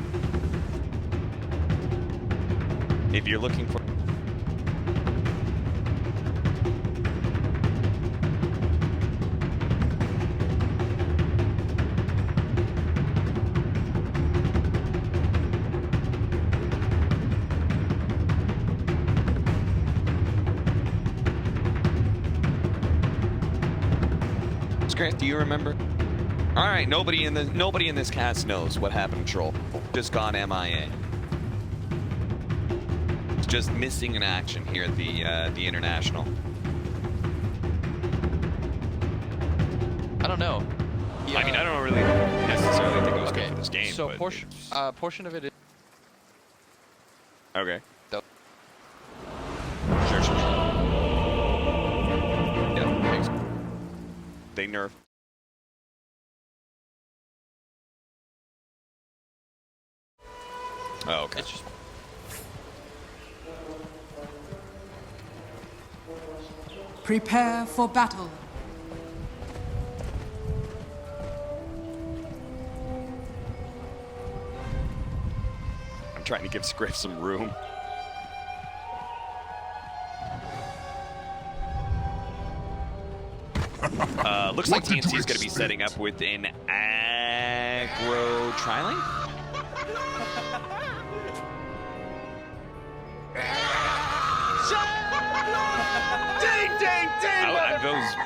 If you're looking for... Script, do you remember? All right, nobody in this cast knows what happened to Troll. Just gone MIA. It's just missing in action here at the international. I don't know. I mean, I don't really necessarily think it was good for this game. So but portion of it is okay. Dope. Sure. Yeah, thanks. They nerf. Oh, okay. It's just Prepare for battle. I'm trying to give Scriff some room. Looks like TNC is going to be setting up with an aggro tri-lane.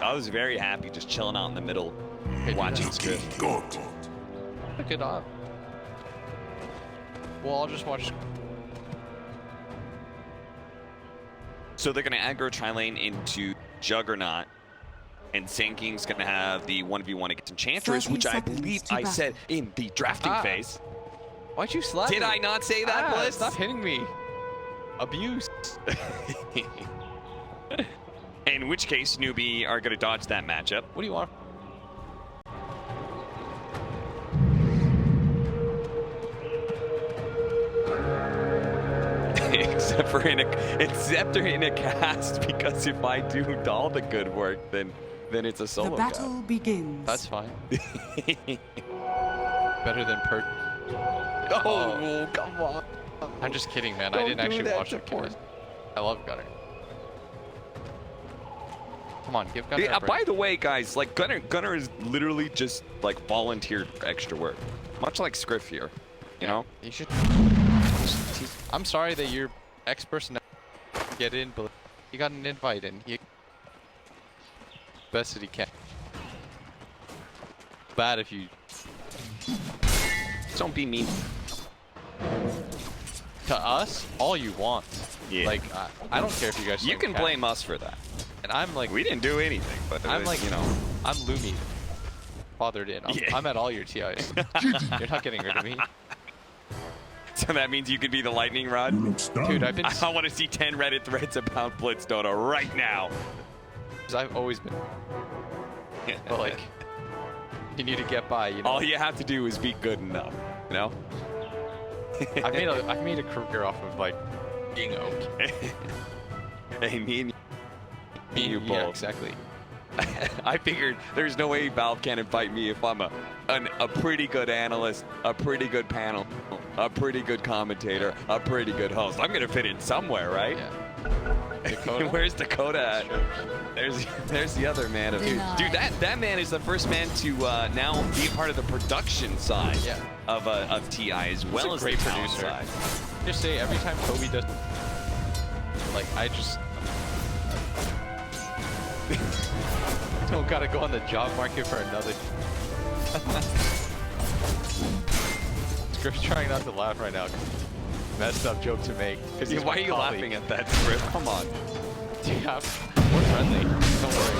I was very happy just chilling out in the middle, watching Scriff. pick it up. Well, I'll just watch. So they're going to aggro tri-lane into Juggernaut. And Sand King's going to have the 1v1 against Enchantress, which I believe I said in the drafting phase. Why'd you slap Did me? I not say that, Bliss? Stop hitting me. Abuse. In which case, Newbee are going to dodge that matchup. What do you want? except for in a cast, because if I do all the good work, then it's a solo The battle cast. begins. That's fine. Better than Oh, come on. I'm just kidding, man. I Don't didn't do actually that watch to it. I love Gunner. Come on, give Gunner Yeah, a break. by the way, guys, like Gunner is literally just like volunteered for extra work, much like Scriff here. You know, You should. I'm sorry that your ex-person get in, but he got an invite and he best that he can. Bad if you don't be mean. to us all you want. Yeah. Like I don't care if you guys. You don't can count. blame us for that. And I'm like We didn't do anything, but I'm like you know. I'm Lumi. Fathered in. Yeah. I'm at all your TIs. You're not getting rid of me. So that means you could be the lightning rod? Dude, I've been. I want to see 10 Reddit threads about Blitz Dota right now. I've always been. But like, you need to get by. You know. All you have to do is be good enough, you know? I've made a career off of like being okay. Hey, me and you both. Yeah, exactly. I figured there's no way Valve can invite me if I'm a pretty good analyst, a pretty good panel, a pretty good commentator, a pretty good host. I'm gonna fit in somewhere, right? Yeah. Dakota? Where's Dakota at? There's the other man. Dude, that man is the first man to now be a part of the production side of TI as well as great the talent producer. side. Just say every time Kobe does, like I just don't gotta go on the job market for another. Script's trying not to laugh right now. Messed up joke to make. Yeah, why are you laughing at that, Script? Come on. Yeah, we're friendly. Don't worry.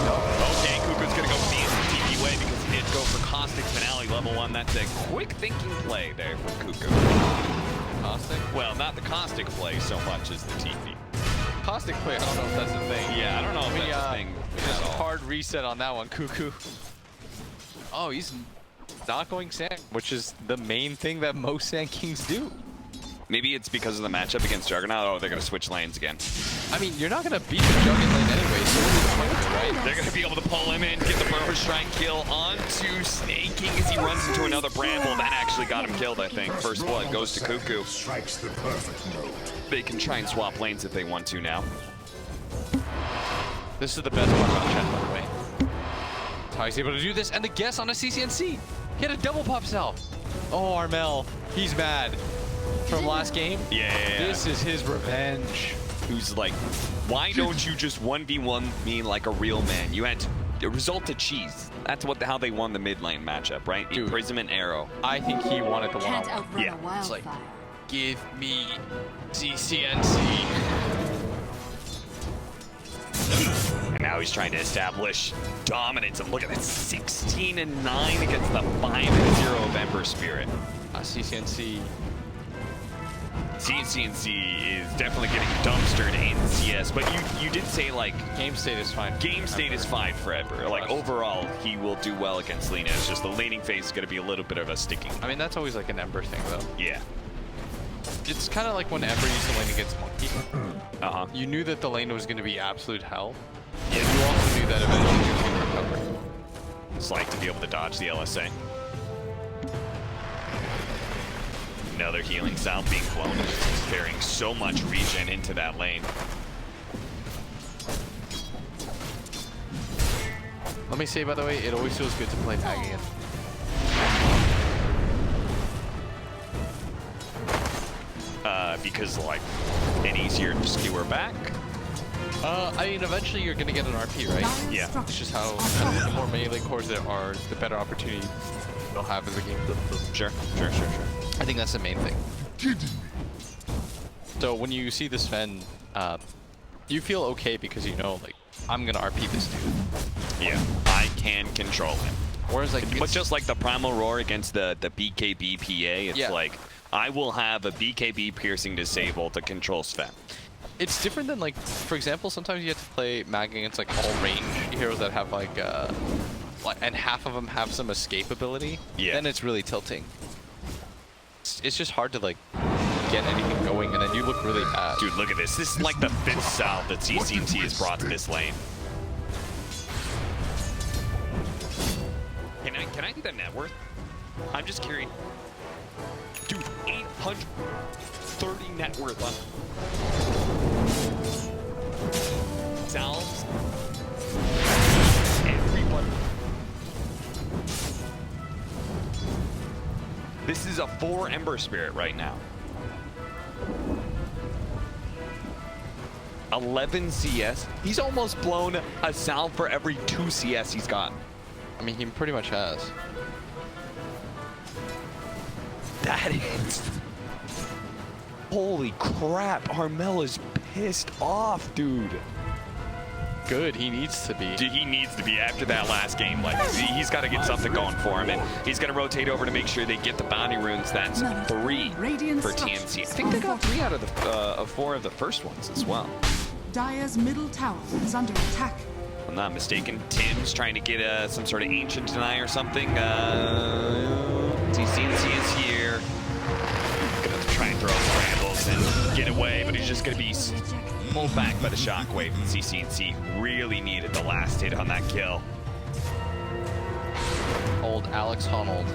No. Okay, Cuckoo's gonna go for the TP way because he did go for Caustic Finale level 1. That's a quick thinking play there for Cuckoo. Caustic? Well, not the Caustic play so much as the TP. Caustic play, I don't know if that's the thing. Yeah, I don't know if that's a thing Just at all. hard reset on that one, Cuckoo. Oh, he's not going Sand, which is the main thing that most Sand Kings do. Maybe it's because of the matchup against Juggernaut. Oh, they're going to switch lanes again. I mean, you're not going to beat the Juggernaut lane anyway, so what is the point of it, right? They're going to be able to pull him in, get the Burrow Shrine kill onto Snake King as he runs into another Bramble. That actually got him killed, I think. First blood goes to Cuckoo. Strikes the perfect note. They can try and swap lanes if they want to now. This is the best part about Chen, by the way. That's how he's able to do this, and the guess on a CCNC. He had a double pop cell. Oh, Armel, he's mad. From last game? Yeah. This is his revenge. Who's like, why don't you just 1v1 me like a real man? You had to result to cheese. That's how they won the mid lane matchup, right? Dude. Imprisonment arrow. I think he wanted to Can't one-on-one. outrun Yeah. a wildfire. It's like, give me CCNC. And now he's trying to establish dominance. And look at that, 16-9 against the 5-0 of Ember Spirit. CCNC. CNC is definitely getting dumpstered in CS, but you did say like Game state is fine. game state is fine for Ember. Like overall, he will do well against Lina. It's just the laning phase is going to be a little bit of a sticking. I mean, that's always like an Ember thing, though. Yeah. It's kind of like when Ember used to lane against Monkey. Uh-huh. You knew that the lane was going to be absolute hell. Yeah, you also knew that eventually he was going to recover. It's like to be able to dodge the LSA. Another healing sound being blown. It's just carrying so much regen into that lane. Let me say, by the way, it always feels good to play tag again. Because like an easier skewer back. I mean, eventually you're going to get an RP, right? Yeah. It's just how the more melee cores there are, the better opportunity they'll have as a game. Sure. I think that's the main thing. So when you see this Sven, you feel okay because you know, like, I'm going to RP this dude. Yeah, I can control him. Whereas, like, But just like the Primal Roar against the BKB PA, it's Yeah. like, I will have a BKB piercing disable to control Sven. it's different than, like, for example, sometimes you have to play mag against, like, all range heroes that have, like, and half of them have some escape ability. Yeah. Then it's really tilting. It's just hard to, like, get anything going, and then you look really bad. Dude, look at this. This is like the 5th salve that CCNC has brought to this lane. Can I do the net worth? I'm just curious. Dude, 830 net worth on salves. Everyone. This is a 4 Ember Spirit right now. 11 CS. He's almost blown a salve for every 2 CS he's got. I mean, he pretty much has. That is... Holy crap, Armel is pissed off, dude. Good, he needs to be. Dude, he needs to be after that last game. Like, he's got to get something going for him, and he's going to rotate over to make sure they get the bounty runes. That's 3 for TNC. I think they got 3 out of 4 of the first ones as well. Dire's middle tower is under attack. If I'm not mistaken, Tim's trying to get some sort of ancient deny or something. CCNC is here. Gonna try and throw brambles and get away, but he's just gonna be pulled back by the shockwave. And CCNC really needed the last hit on that kill. Old Alex Honnold.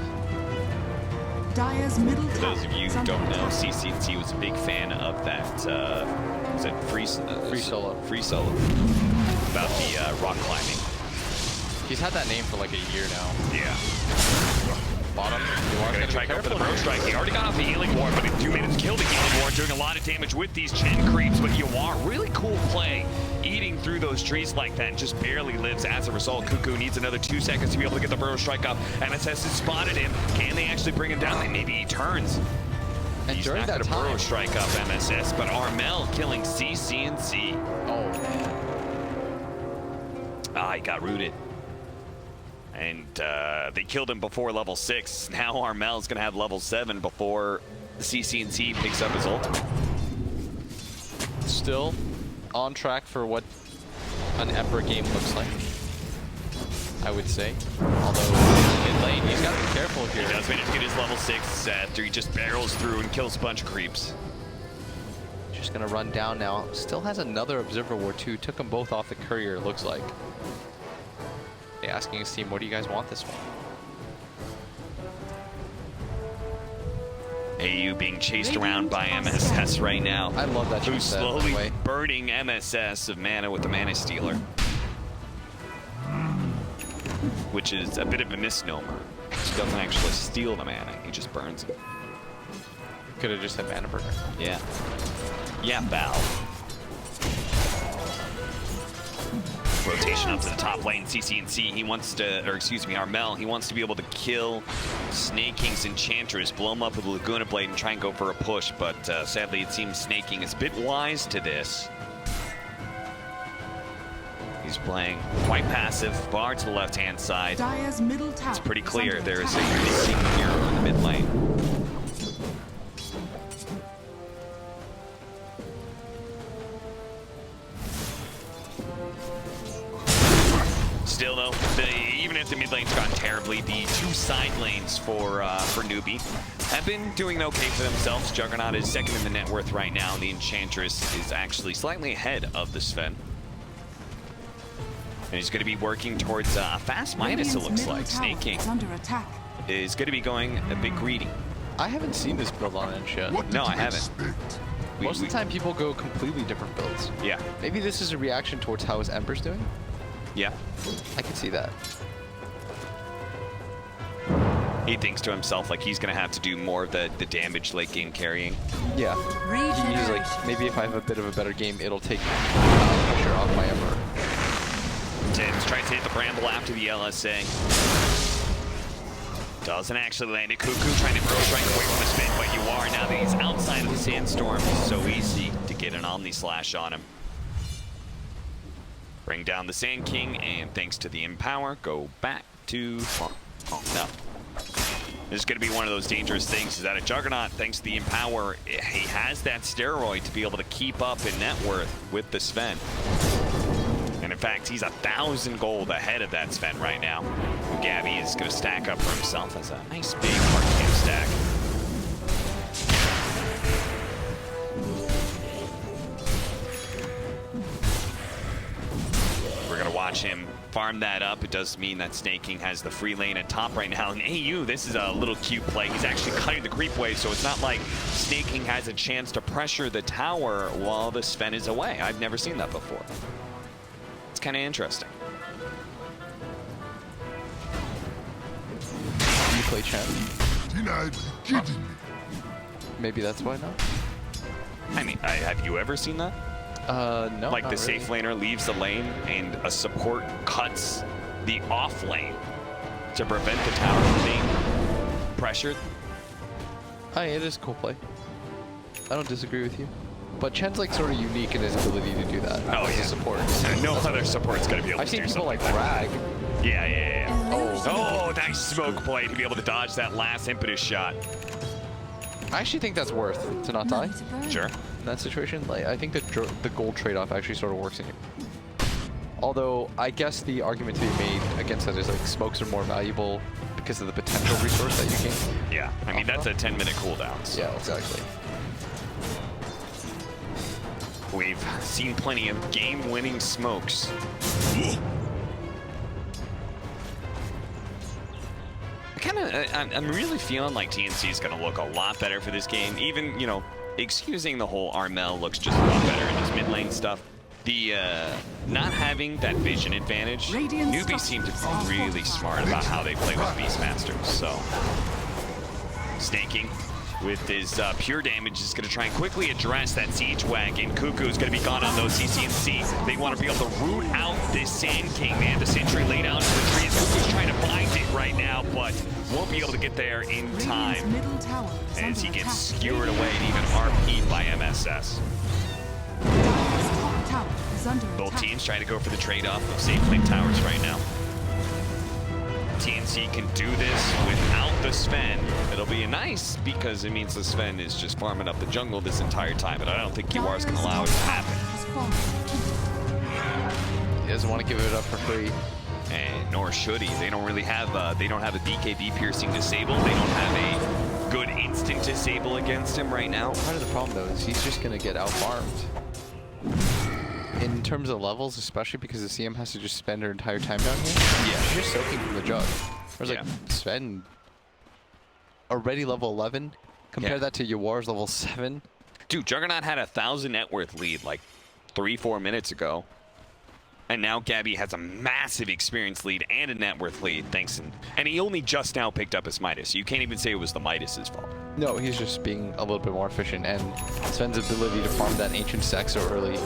Dire's middle For tower those of you is who under don't know, attack. CCNC was a big fan of that, was it free solo? Free solo. About the rock climbing. He's had that name for like a year now. Yeah. Bottom. Gonna try to go for the bro strike. He already got off the healing ward, but in 2 minutes killed the healing ward, doing a lot of damage with these Chen creeps. But Yawar, really cool play, eating through those trees like that, and just barely lives as a result. Cuckoo needs another 2 seconds to be able to get the bro strike up. MSS has spotted him. Can they actually bring him down? Maybe he turns. And He's during not that gonna time, burrow strike up MSS, but Armel killing CCNC. oh man, Ah, he got rooted. And they killed him before level 6. Now Armel's gonna have level 7 before CCNC picks up his ultimate. still on track for what an Emperor game looks like, I would say. Although in lane, he's got to be careful here. He does manage to get his level 6 after he just barrels through and kills a bunch of creeps. Just gonna run down now. Still has another Observer Ward too. Took them both off the courier, it looks like. They asking his team, what do you guys want this one? AU being chased around by MSS right now. I love that. Who's chase set, by the slowly way. burning MSS of mana with the Mana Stealer. Which is a bit of a misnomer. He doesn't actually steal the mana, he just burns it. Could have just said Mana Burner. Yeah. Yeah, Val. Rotation up to the top lane. CCNC, he wants to, or excuse me, Armel, he wants to be able to kill Snake King's Enchantress, blow him up with a Laguna Blade and try and go for a push, but sadly it seems Snake King is a bit wise to this. He's playing quite passive, bar to the left-hand side. Dire's middle tower It's pretty is clear under there is a attack. missing hero in the mid lane. Still though, even if the mid lane's gone terribly, the 2 side lanes for Newbee have been doing okay for themselves. Juggernaut is second in the net worth right now, and the Enchantress is actually slightly ahead of the Sven. And he's going to be working towards a fast minus, it Radiant's looks middle like. tower Snake King is under attack. is going to be going a bit greedy. I haven't seen this build on Ench yet. What did No, you I haven't. expect? Most of the time people go completely different builds. Yeah, Maybe this is a reaction towards how his Emperor's doing? yeah. I can see that. He thinks to himself like he's going to have to do more of the damage late game carrying. Yeah. He's like, maybe if I have a bit of a better game, it'll take pressure off my Emperor. Tibbs tries to hit the Bramble after the LSA. Doesn't actually land it. Cuckoo trying to throw a strike away from the spin, but you are now that he's outside of the Sandstorm. It's so easy to get an Omni Slash on him. Bring down the Sand King, and thanks to the Empower, go back to farm. Oh, no. This is going to be one of those dangerous things, is that a Juggernaut, thanks to the Empower, he has that steroid to be able to keep up in net worth with the Sven. And in fact, he's 1,000 gold ahead of that Sven right now. Gabby is going to stack up for himself as a nice big Arcane stack. We're going to watch him farm that up. It does mean that Snake King has the free lane at top right now. And AU, this is a little cute play. He's actually cutting the creep wave, so it's not like Snake King has a chance to pressure the tower while the Sven is away. I've never seen that before. It's kind of interesting. You play Chen? Denied kidding me. Maybe that's why not? I mean, have you ever seen that? No. Like not the safe laner leaves the lane and a support cuts the off lane to prevent the tower from being pressured. Hi, it is a cool play. I don't disagree with you. But Chen's like sort of unique in his ability to do that. Oh, as yeah. a support. No other support's gonna be able I've to seen do people something like Rag. Yeah. Oh. Oh, nice smoke play to be able to dodge that last impetus shot. I actually think that's worth to not die Sure. in that situation. Like, I think the gold trade-off actually sort of works in here. Although, I guess the argument to be made against that is like smokes are more valuable because of the potential resource that you gain. Yeah, I mean, that's a 10-minute cooldown. So. Yeah, exactly. We've seen plenty of game-winning smokes. I'm really feeling like TNC is going to look a lot better for this game. Even, you know, excusing the whole Armel looks just a lot better in his mid lane stuff. The not having that vision advantage, Newbee seemed to be really smart about how they play with Beastmasters. So, snaking with his pure damage is going to try and quickly address that Siege Wagon. Cuckoo is going to be gone on those CCNC. They want to be able to root out this Sand King. They have the Sentry laid out into the trees. Cuckoo's trying to bind it right now, but won't be able to get there in time as he gets skewered away and even RP'd by MSS. Both teams trying to go for the trade-off of safe lane towers right now. TNC can do this without the Sven. It'll be nice because it means the Sven is just farming up the jungle this entire time, but I don't think Kiwar's can allow it to happen. He doesn't want to give it up for free. And nor should he. They don't really have they don't have a DKB piercing disable. They don't have a good instant disable against him right now. Part of the problem though is he's just gonna get out farmed. In terms of levels, especially because the CM has to just spend her entire time down here. Yeah, she's just soaking from the jug. Whereas like Sven, already level 11. Compare that to Yawar's level 7. Dude, Juggernaut had a 1,000 net worth lead like 3-4 minutes ago. And now Gabby has a massive experience lead and a net worth lead, thanks. And he only just now picked up his Midas. So you can't even say it was the Midas's fault. No, he's just being a little bit more efficient. And Sven's ability to farm that ancient stack so early.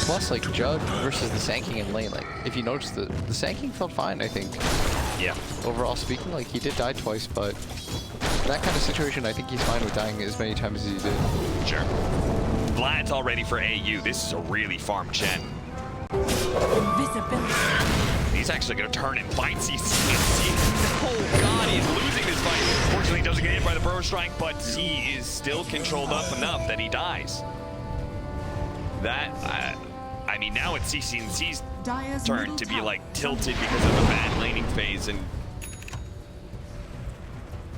Plus, like, Jug versus the Sand King in lane, like, if you notice, the Sand King felt fine, I think. Yeah. Overall speaking, like, he did die twice, but that kind of situation, I think he's fine with dying as many times as he did. Sure. Vlad's all ready for AU. This is a really farm Chen. He's actually going to turn and fight CCNC. Oh, God, he's losing this fight. Fortunately, he doesn't get hit by the Burrow Strike, but he is still controlled up enough that he dies. That, I mean, now it's CCNC's turn to be, like, tilted because of a bad laning phase and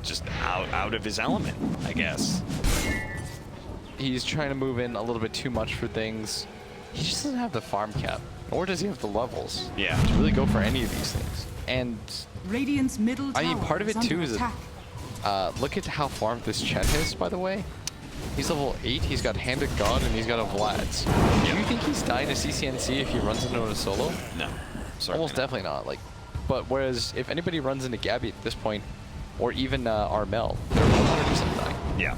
just out of his element, I guess. He's trying to move in a little bit too much for things. He just doesn't have the farm cap, nor does he have the levels to really go for any of these things. And Radiant's middle tower, I mean, part of it too is that, look at how farmed this Chen is, by the way. He's level 8, he's got Hand of God, and he's got a Vlad's. Do you think he's dying to CCNC if he runs into a solo? No. Almost definitely not. Like, but whereas if anybody runs into Gabby at this point, or even Armel, they're 100% dying. Yeah.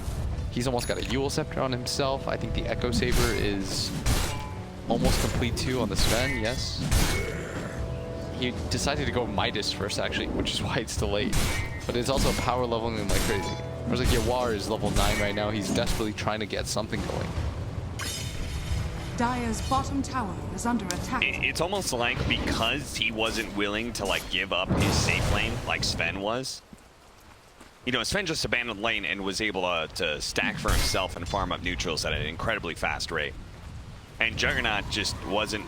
He's almost got a Yule Scepter on himself. I think the Echo Saber is almost complete too on the Sven, yes. He decided to go Midas first, actually, which is why it's delayed. But it's also power leveling him like crazy. Whereas like Yawar is level 9 right now. He's desperately trying to get something going. Dire's bottom tower is under attack. It's almost like because he wasn't willing to, like, give up his safe lane like Sven was. You know, Sven just abandoned lane and was able to stack for himself and farm up neutrals at an incredibly fast rate. And Juggernaut just wasn't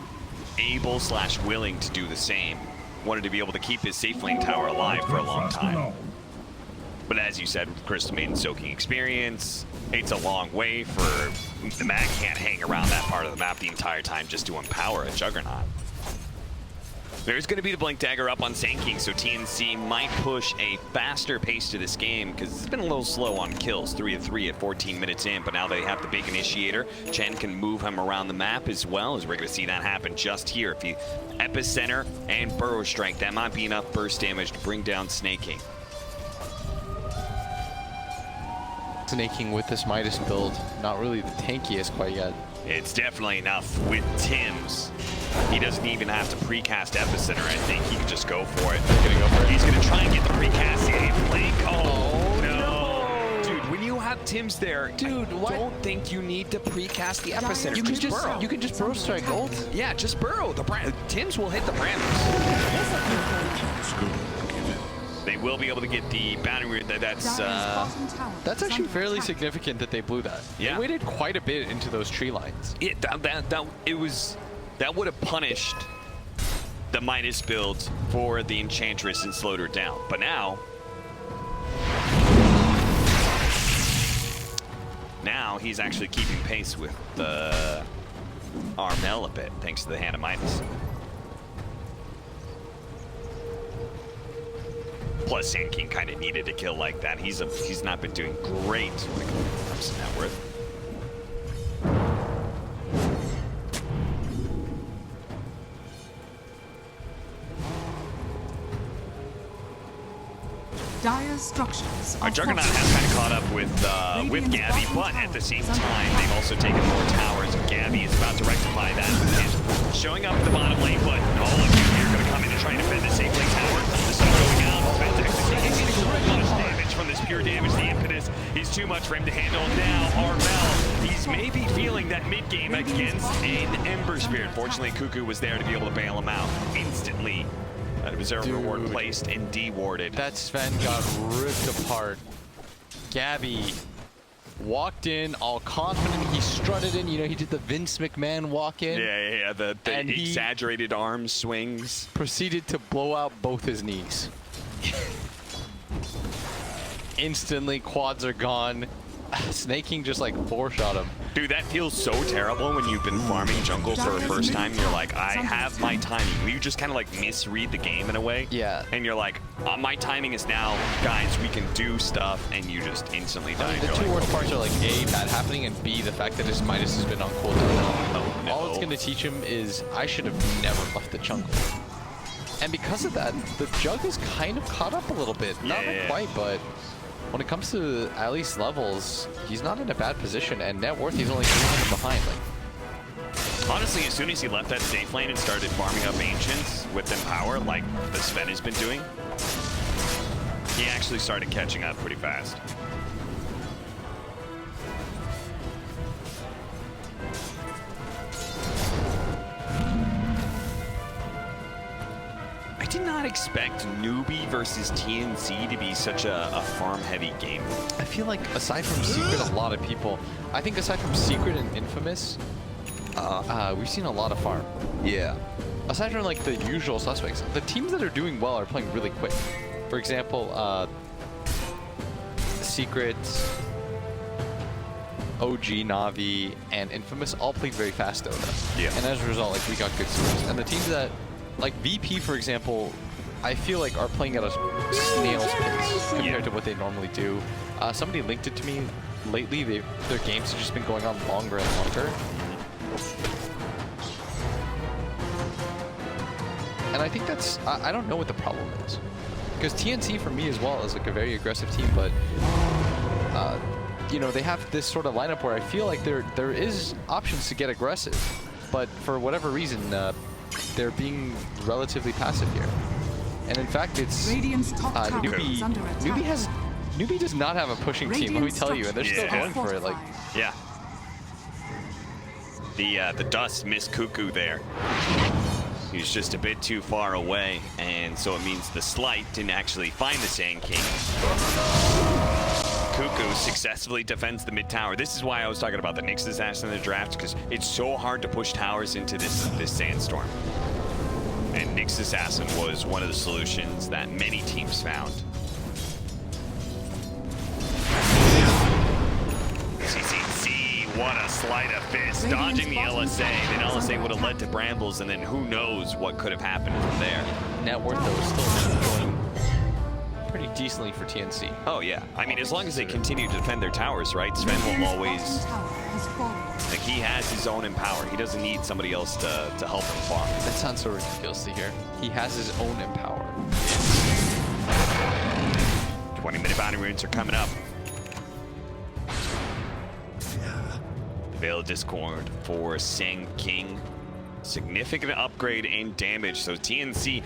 able/willing to do the same. Wanted to be able to keep his safe lane tower alive for a long time. But as you said, Crystal Maiden soaking experience, it's a long way for the Mag can't hang around that part of the map the entire time just to empower a Juggernaut. There's going to be the Blink Dagger up on Sand King, so TNC might push a faster pace to this game because it's been a little slow on kills, 3 of 3 at 14 minutes in, but now they have the big initiator. Chen can move him around the map as well, as we're going to see that happen just here. If you Epicenter and Burrow Strike, that might be enough burst damage to bring down Snake King. Snake King with this Midas build, not really the tankiest quite yet. It's definitely enough with Tim's. He doesn't even have to precast Epicenter. I think he can just go for it. He's going to try and get the precast in. Blink. Oh, no. Dude, when you have Tim's there, dude, I don't think you need to precast the Epicenter. You can just Burrow Strike ult. Yeah, just Burrow. Tim's will hit the Brandis. They will be able to get the boundary. That's actually fairly significant that they blew that. Yeah. They waited quite a bit into those tree lines. That would have punished the Midas build for the Enchantress and slowed her down. But now he's actually keeping pace with the Armel a bit, thanks to the Hand of Midas. Plus, Sand King kind of needed a kill like that. He's not been doing great when it comes to net worth. Dire's structures are Juggernaut fortified. has kind of caught up with Gabby, but at the same time, they've also taken more towers. Gabby is about to rectify that. And showing up at the bottom lane, but all of you here are going to come in and try to defend the safe lane tower. The sun going out. Sven's actually taking so much damage from this pure damage. The impetus is too much for him to handle. Now, Armel, he's maybe feeling that mid-game against an Ember Spirit. Fortunately, Cuckoo was there to be able to bail him out instantly. Observer reward placed and dewarded. That Sven got ripped apart. Gabby walked in all confident. He strutted in. You know, he did the Vince McMahon walk in. Yeah. The exaggerated arm swings. Proceeded to blow out both his knees. Instantly, quads are gone. Snake King just like 4-shot him. Dude, that feels so terrible when you've been farming jungle for a first time. You're like, I have my timing. You just kind of like misread the game in a way. Yeah. And you're like, my timing is now, guys, we can do stuff, and you just instantly die. The two worst parts are like A, bad happening, and B, the fact that his Midas has been on cooldown. Oh, no. All it's going to teach him is I should have never left the jungle. And because of that, the Jug is kind of caught up a little bit. Not quite, but when it comes to at least levels, he's not in a bad position, and net worth he's only 300 behind. Like, honestly, as soon as he left that safe lane and started farming up Ancients with Empower, like the Sven has been doing, he actually started catching up pretty fast. I did not expect Newbee versus TNC to be such a farm-heavy game. I feel like aside from Secret, a lot of people, I think aside from Secret and Infamous, we've seen a lot of farm. Yeah. Aside from like the usual suspects, the teams that are doing well are playing really quick. For example, Secret, OG, Na'Vi, and Infamous all played very fast Dota. Yeah. And as a result, like we got good scores. And the teams that, like VP, for example, I feel like are playing at a snail's pace compared to what they normally do. Somebody linked it to me lately. Their games have just been going on longer and longer. And I think that's, I don't know what the problem is. Because TNC for me as well is like a very aggressive team, but you know, they have this sort of lineup where I feel like there is options to get aggressive, but for whatever reason, they're being relatively passive here. And in fact, it's Newbee does not have a pushing team, let me tell you, and they're still going for it. Like, yeah. The dust missed Cuckoo there. He was just a bit too far away, and so it means the Slight didn't actually find the Sand King. Cuckoo successfully defends the mid tower. This is why I was talking about the Nyx Assassin in the draft, because it's so hard to push towers into this sandstorm. And Nyx Assassin was one of the solutions that many teams found. CCC, what a sleight of fist, dodging the LSA. Then LSA would have led to Brambles, and then who knows what could have happened from there. net worth though is still going pretty decently for TNC. Oh yeah, I mean, as long as they continue to defend their towers, right? Sven will always, like, he has his own Empower. He doesn't need somebody else to help him farm. That sounds so ridiculous to hear. He has his own Empower. 20-minute bounty runes are coming up. Veil of Discord for Sand King. Significant upgrade in damage. So TNC,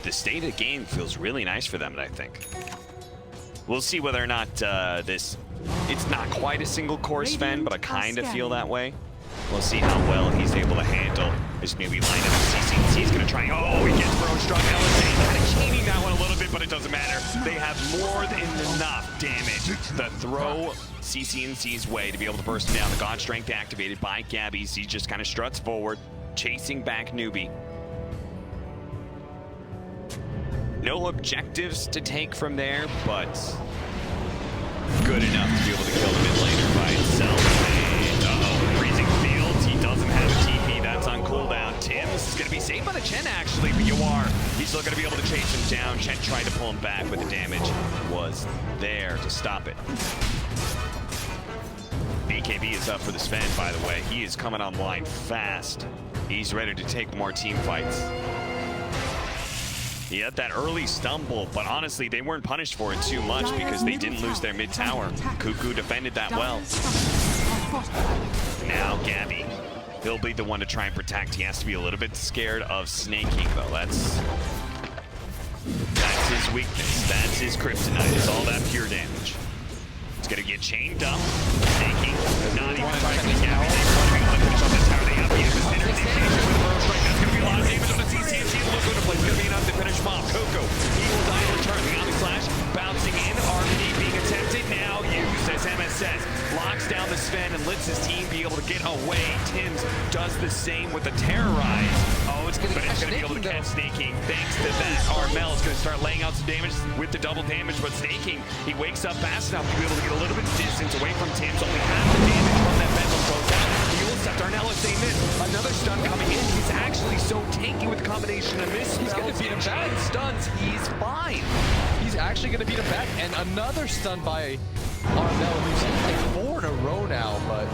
the state of the game feels really nice for them, I think. We'll see whether or not it's not quite a single core Sven, but I kind of feel that way. We'll see how well he's able to handle this newbie lineup. CC's gonna try. Oh, he gets thrown struck. LSA kind of chaining that one a little bit, but it doesn't matter. They have more than enough damage to throw CC's way to be able to burst him down. The God Strength activated by Gabby. He just kind of struts forward, chasing back Newbee. No objectives to take from there, but good enough to be able to kill the mid laner by itself. And uh-oh, freezing fields. He doesn't have a TP. That's on cooldown. Tim's is going to be saved by the Chen, actually, but he's He's still going to be able to chase him down. Chen tried to pull him back, but the damage was there to stop it. BKB is up for the Sven, by the way. He is coming online fast. He's ready to take more team fights. He had that early stumble, but honestly, they weren't punished for it too much because they didn't lose their mid tower. Cuckoo defended that well. Now Gabby, he'll be the one to try and protect. He has to be a little bit scared of snaking, though. That's his weakness. That's his kryptonite. It's all that pure damage. It's gonna get chained up. Snaking, not even trying to get Gabby. They want to be able to finish on this tower. They have the inhibitor. They finish with the burst right. That's gonna be a lot of damage on the TNC. Look who to play. It's gonna be enough to finish Mom. Coco, he will die in return. The Omni Slash bouncing in. RP being attempted. Now used as MS says. Locks down the Sven and lets his team be able to get away. Tims does the same with the Terrorize. Oh, it's gonna be able to catch Snaking. Thanks to that, Armel is gonna start laying out some damage with the double damage, but Snaking, he wakes up fast enough to be able to get a little bit of distance away from Tims. Only half the damage from that Vendel goes out. He will accept Arnell if they miss. Another stun coming in. He's actually so tanky with the combination of miss. He's gonna beat him back. Stuns. He's fine. He's actually going to beat him back, and another stun by Armel, who's like 4 in a row now, but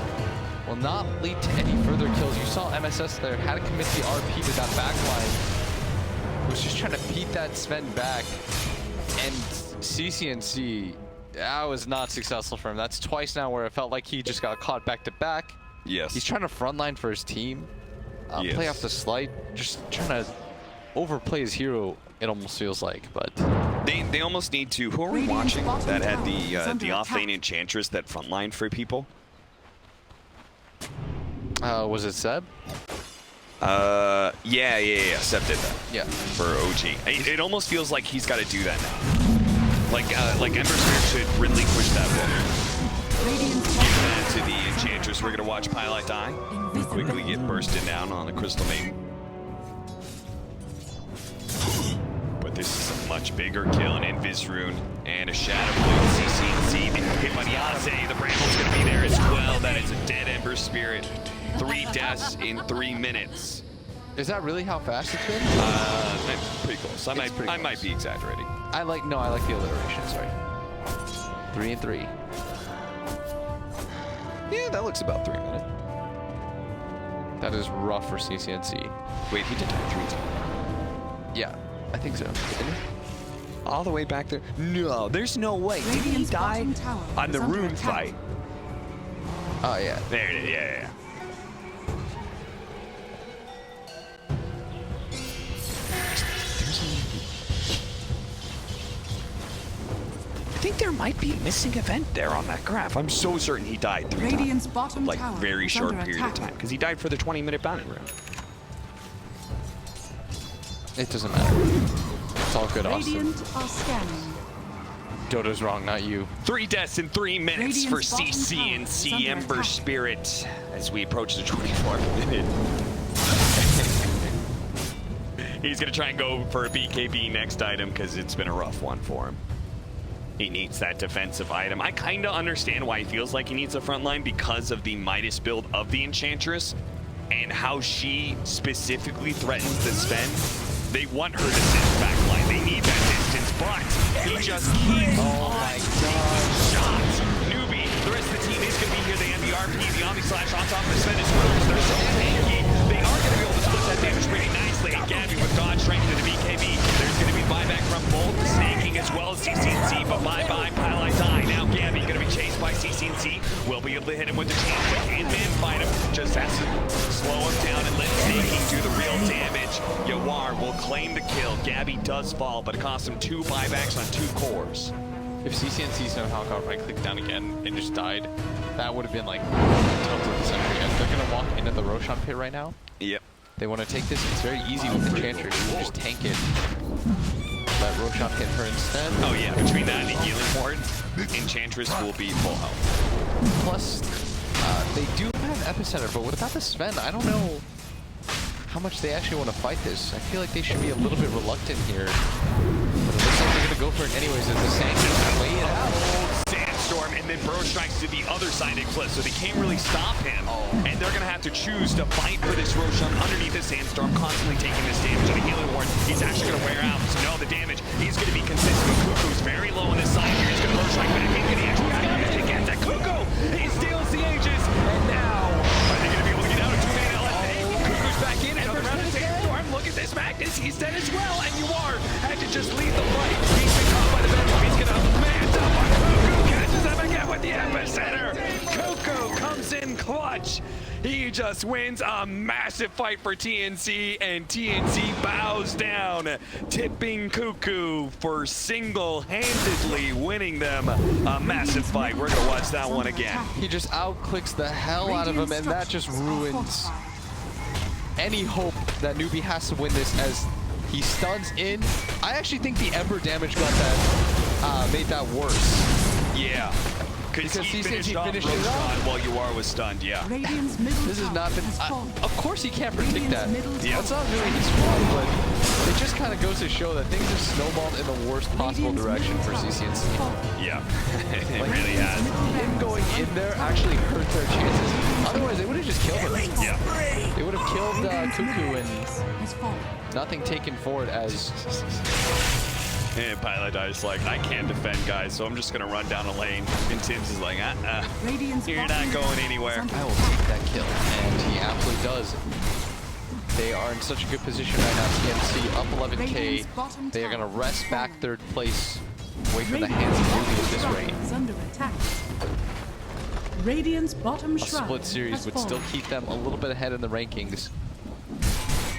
will not lead to any further kills. You saw MSS there, had to commit the RP to that backline. Was just trying to beat that Sven back, and CCNC, that was not successful for him. That's twice now where it felt like he just got caught back to back. Yes. He's trying to frontline for his team, play off the slight, just trying to overplay his hero, it almost feels like, but... They almost need to. Who are we watching that had the off-lane Enchantress that frontline for people? Was it Seb? Yeah. Seb did that. Yeah. For OG. It almost feels like he's got to do that now. Like Ember Spirit should relinquish that role. Give that to the Enchantress. We're gonna watch Pilot die. Quickly get bursted down on the Crystal Maiden. This is a much bigger kill, an Invis rune and a Shadow Blue. CCNC hit by Yase. The Bramble's gonna be there as well. That is a dead Ember Spirit. 3 deaths in 3 minutes. Is that really how fast it's been? Pretty close. I might be exaggerating. I like the alliteration, sorry. 3 and 3. Yeah, that looks about 3 minutes. That is rough for CCNC. Wait, he did die 3 times. Yeah. I think so. All the way back there? No, there's no way. Did he die on the rune fight? Oh, yeah. There it is. Yeah. I think there might be a missing event there on that graph. I'm so certain he died 3 Radiant's times. bottom Like, tower very is short under period of attack. time. Because he died for the 20-minute bounty round. It doesn't matter. It's all good, Austin. Radiant are scanning. Dodo's wrong, not you. 3 deaths in 3 minutes for Radiant's bottom tower CCNC is under Ember attack. Spirit as we approach the 24th minute. He's going to try and go for a BKB next item because it's been a rough one for him. He needs that defensive item. I kind of understand why he feels like he needs a front line because of the Midas build of the Enchantress and how she specifically threatens the Sven. They want her to sit back line. They need that distance, but he just keeps on taking shots. Newbee, the rest of the team is going to be here. They have the RP, the Omni Slash on top of the Sven as well. They're so tanky. They are going to be able to split that damage pretty nicely. And Gabby with God strength to the BKB. There's going to be buyback from both the Snaking as well as CCNC, but bye-bye, Pylai die. Now Gabby going to be chased by CCNC. We'll be able to hit him with the chain, but can't fight him. Just has to slow him down and let Snaking do the real damage. Yawar will claim the kill. Gabby does fall, but it costs him 2 buybacks on 2 cores. If CCNC somehow got right-clicked down again and just died, that would have been like tilt of the century. And they're going to walk into the Roshan pit right now. Yep. They want to take this. It's very easy with Enchantress. You can just tank it. Let Roshan hit her instead. Oh yeah, between that and the healing ward, Enchantress will be full health. Plus, they do have Epicenter, but without the Sven, I don't know how much they actually want to fight this. I feel like they should be a little bit reluctant here. But it looks like they're going to go for it anyways as the Sands just lay it out. Sandstorm, and then Burrow strikes to the other side of Cliff, so they can't really stop him. And they're gonna have to choose to fight for this Roshan underneath the sandstorm, constantly taking this damage. And a healing ward, he's actually gonna wear out. So no, the damage, he's gonna be consistent. But Cuckoo's very low on this side here. He's gonna strike back in. He actually got damage against it. Cuckoo, he steals the ages. And now, are they gonna be able to get out of 2 mana LFA? Cuckoo's back in, another round of sandstorm. Look at this, Magnus, he's dead as well. And you are had to just leave the fight. He's been caught by the bedroom. He's gonna man up on Cuckoo, catches him again with the epicenter. Cuckoo comes in clutch. He just wins a massive fight for TNC, and TNC bows down, tipping Cuckoo for single-handedly winning them a massive fight. We're gonna watch that one again. He just outclicks the hell out of him, and that just ruins any hope that Newbee has to win this as he stuns in. I actually think the Ember damage got that, made that worse. Yeah. Because he finished off it off while UR was stunned, yeah. Radiant's middle This has tower not been... has fallen. of course he can't predict that. Yeah. That's not really his fault, but it just kind of goes to show that things have snowballed in the worst possible direction for CCNC. Yeah, it really has. Him going in there actually hurt their chances. Otherwise, they would have just killed him. Yeah. They would have killed Cuckoo and Has fallen. nothing taken for it as... And Pilot is like, I can't defend, guys, so I'm just going to run down a lane. And Tim's is like, Radiant's you're bottom not going tower anywhere. is under I will attack. take that kill, and he absolutely does. They are in such a good position right now. TNC up 11k. They are going to rest back third place, away from the hands of Newbee at this rate. Is under attack. Radiant's bottom A shrine split series has would fallen. still keep them a little bit ahead in the rankings.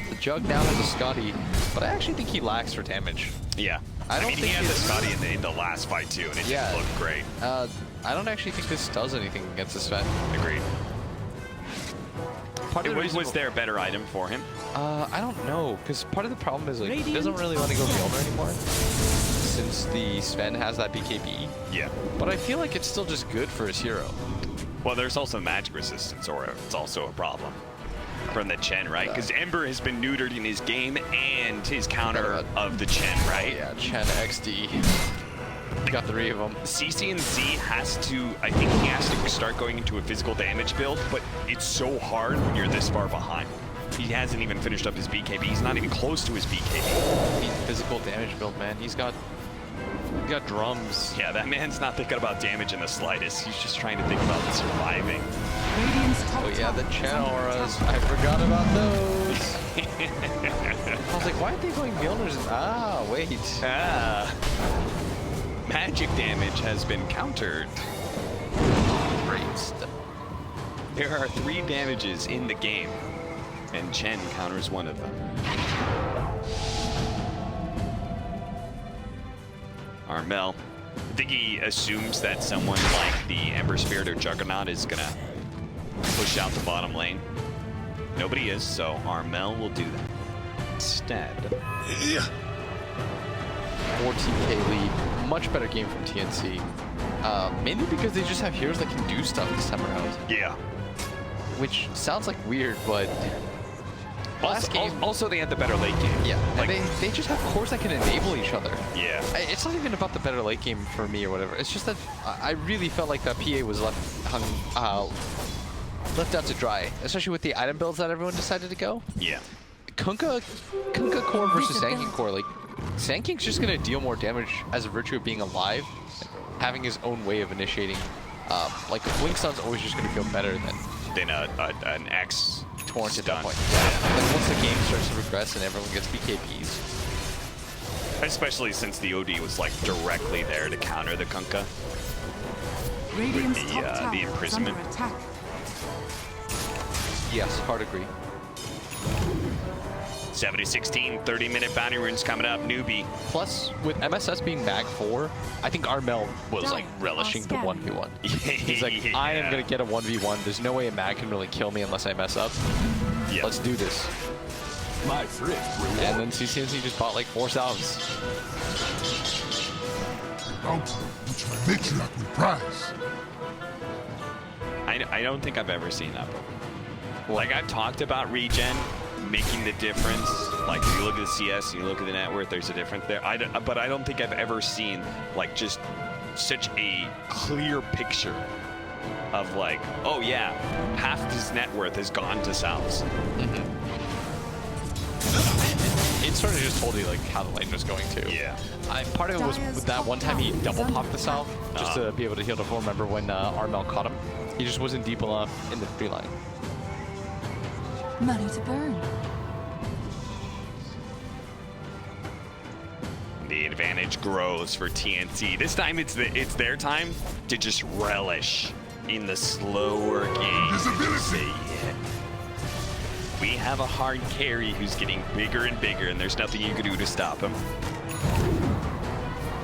The Jug now has a Scotty, but I actually think he lacks for damage. Yeah. I don't mean, think he had the it's- Scotty in the last fight, too, and it Yeah. just looked great. I don't actually think this does anything against this Sven. Agreed. Part of the reason Was there a better item for him? I don't know, because part of the problem is like he doesn't really want to go Mjolnir anymore since the Sven has that BKB. Yeah. But I feel like it's still just good for his hero. Well, there's also magic resistance, or it's also a problem from the Chen, right? Because Ember has been neutered in his game and his counter of the Chen, right? Yeah, Chen XD. Got 3 of them. CCNC has to, I think he has to start going into a physical damage build, but it's so hard when you're this far behind. He hasn't even finished up his BKB. He's not even close to his BKB. He's physical damage build, man. He's got drums. Yeah, that man's not thinking about damage in the slightest. He's just trying to think about surviving. Radiant's top Oh yeah, the tower is Chen under auras. attack. I forgot about those. I was like, why aren't they going Mjolnirs? Ah, wait. Magic damage has been countered. Great stuff. There are 3 damages in the game, and Chen counters one of them. Armel, I think he assumes that someone like the Ember Spirit or Juggernaut is gonna push out the bottom lane. Nobody is, so Armel will do that instead. 14k lead. Much better game from TNC. Mainly because they just have heroes that can do stuff this time around. Yeah. Which sounds like weird, but last game... Also, they had the better late game. Yeah, Like, and they just have cores that can enable each other. yeah. It's not even about the better late game for me or whatever. It's just that I really felt like that PA was left out to dry, especially with the item builds that everyone decided to go. Yeah. Kunkka core versus Sand core, like Sand King's just gonna deal more damage as a virtue of being alive, having his own way of initiating. Like Blink Stun's always just gonna feel better than An X Torrent at that stun. point. Yeah. And once the game starts to regress and everyone gets BKBs. Especially since the OD was like directly there to counter the Kunkka. Radiant's the, top tower the is imprisonment. under attack. Yes, hard agree. 70-16, 30-minute bounty runes coming up. Newbee. Plus, with MSS being mag 4, I think Armel was like Giant relishing the scanning. 1v1. He's like, I am Yeah. gonna get a 1v1. There's no way a mag can really kill me unless I mess up. Yeah. Let's do this. My thrift And reward. then CCNC just bought like 4 salves. Bounty, which my matriarch will prize. I don't think I've ever seen that before. Like, I've talked about regen making the difference. Like, if you look at the CS and you look at the net worth, there's a difference there. But I don't think I've ever seen, like, just such a clear picture of like, oh yeah, half of his net worth has gone to Salves. It sort of just told you like how the lane was going to. Yeah. Part of it was with that one time he double popped the salve just to be able to heal the full. Remember when Armel caught him? He just wasn't deep enough in the tree line. Money to burn. The advantage grows for TNC. This time it's their time to just relish in the slower game. Say, yeah. We have a hard carry who's getting bigger and bigger, and there's nothing you can do to stop him.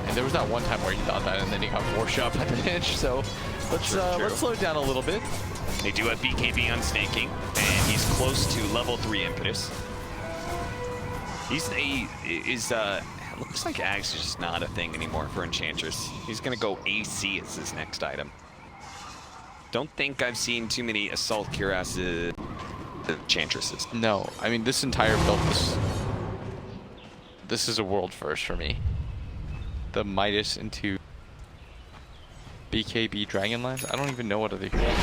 And there was that one time where he thought that, and then he got forced up at the bench. So let's slow it down a little bit. They do have BKB on snaking, and he's close to level 3 impetus. It looks like Axe is just not a thing anymore for Enchantress. He's gonna go AC as his next item. Don't think I've seen too many Assault Cuirass Enchantresses. No, I mean this entire build, this is a world first for me. The Midas into BKB Dragonlance. I don't even know what other heroes.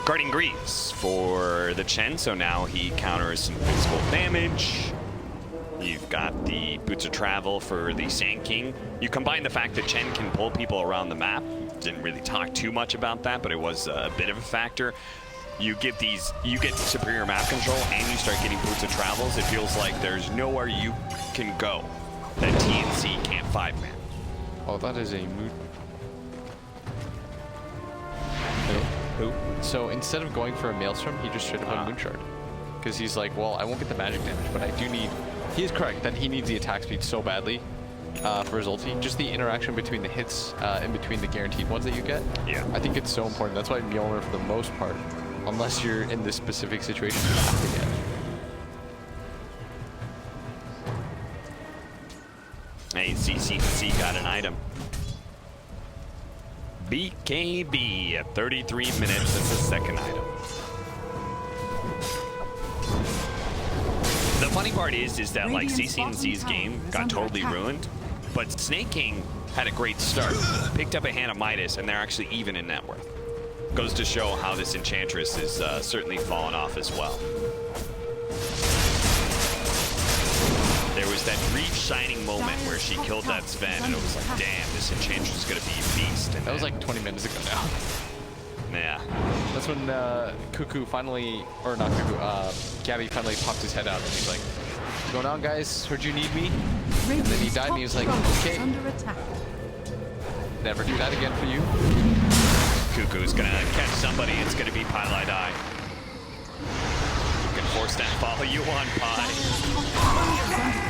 Guardian Greaves for the Chen, so now he counters some physical damage. You've got the Boots of Travel for the Sand King. You combine the fact that Chen can pull people around the map. Didn't really talk too much about that, but it was a bit of a factor. You get superior map control, and you start getting Boots of Travels. It feels like there's nowhere you can go that TNC can't 5-man. Oh, that is a mood. Who? So instead of going for a Maelstrom, he just straight up went Moonshard. Because he's like, well, I won't get the magic damage, but I do need... He is correct that he needs the attack speed so badly for his ulti. Just the interaction between the hits in between the guaranteed ones that you get. Yeah. I think it's so important. That's why Mjolnir, for the most part, unless you're in this specific situation, you have to get. Hey, CCC got an item. BKB at 33 minutes. That's the second item. The funny part is that like CCNC's game got totally ruined, but Snake King had a great start. Picked up a hand of Midas, and they're actually even in net worth. Goes to show how this Enchantress is certainly fallen off as well. There was that brief shining moment where she killed that Sven, and it was like, damn, this Enchantress is gonna be a beast. And That was like 20 minutes ago now. Yeah. That's when Cuckoo finally, or not Cuckoo, Gabby finally popped his head out and he's like, "What's going on, guys? Heard you need me?" And then he died and he was like, "Okay, never do that again for you." Cuckoo's gonna catch somebody. It's gonna be Pylai Die. You can force that follow you on Pi.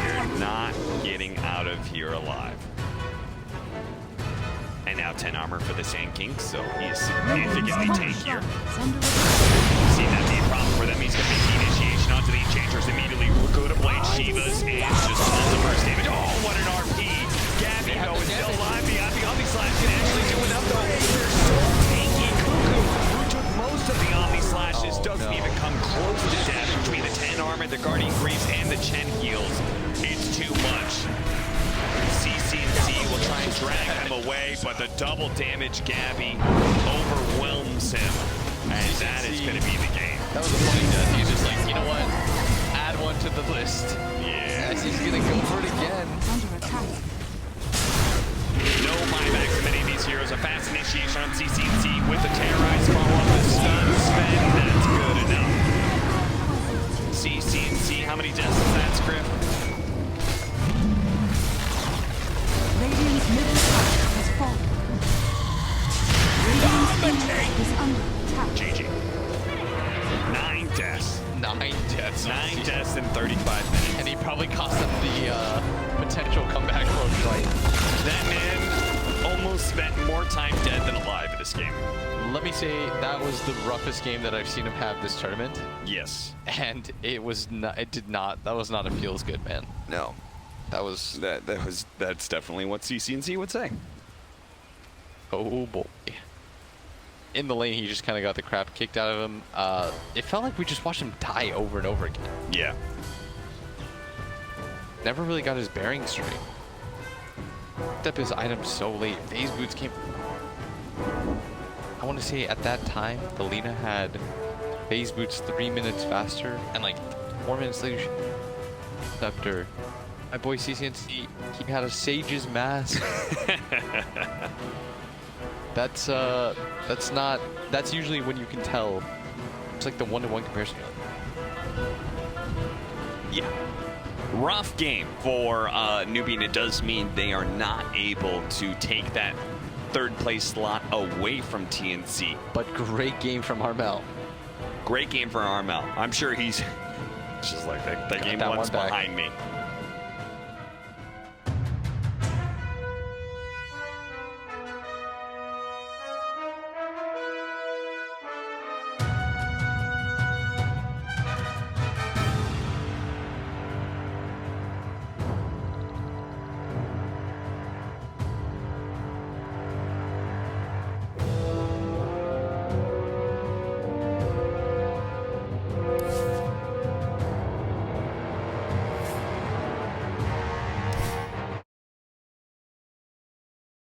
You're not getting out of here alive. And now 10 armor for the Sand King, so he is significantly tankier. See that be a problem for them. He's gonna make the initiation onto the Enchantress immediately. We'll go to blade Shivas and just all the first damage. Oh, what an RP! Gabby, though, is still alive. The Omni Slash can actually do enough, though. They're so tanky. Cuckoo, who took most of the Omni Slashes, doesn't even come close to death between the 10 armor, the Guardian Greaves, and the Chen heals. It's too much. CCNC will try and drag him away, but the double damage Gabby overwhelms him. And that is going to be the game. That was a funny death. He's just like, you know what? Add one to the list. Yeah. As he's gonna go for it again. No buybacks in many of these heroes. A fast initiation on CCNC with the terrorize follow-up, the stun spin. That's good enough. CCNC, how many deaths is that, Script? Radiant's middle tower has fallen. Radiant's inhibitor is under attack. GG. 9 deaths. 9 deaths. 9 deaths in 35 minutes. And he probably cost them the potential comeback road fight. That man almost spent more time dead than alive in this game. Let me say that was the roughest game that I've seen him have this tournament. Yes. And it was not. It did not. That was not a feels good, man. No. That was. That's definitely what CCNC would say. Oh boy. In the lane, he just kind of got the crap kicked out of him. It felt like we just watched him die over and over again. Yeah. never really got his bearings straight. Picked up his items so late. Phase boots came. I want to say at that time, the Lina had phase boots 3 minutes faster, and like 4 minutes later, after my boy CCNC, he had a Sage's mask. That's usually when you can tell. It's like the 1-to-1 comparison. Yeah. Rough game for Newbee, and it does mean they are not able to take that third place slot away from TNC. But great game from Armel. Great game for Armel. I'm sure he's just like, that game that one's one back. behind me.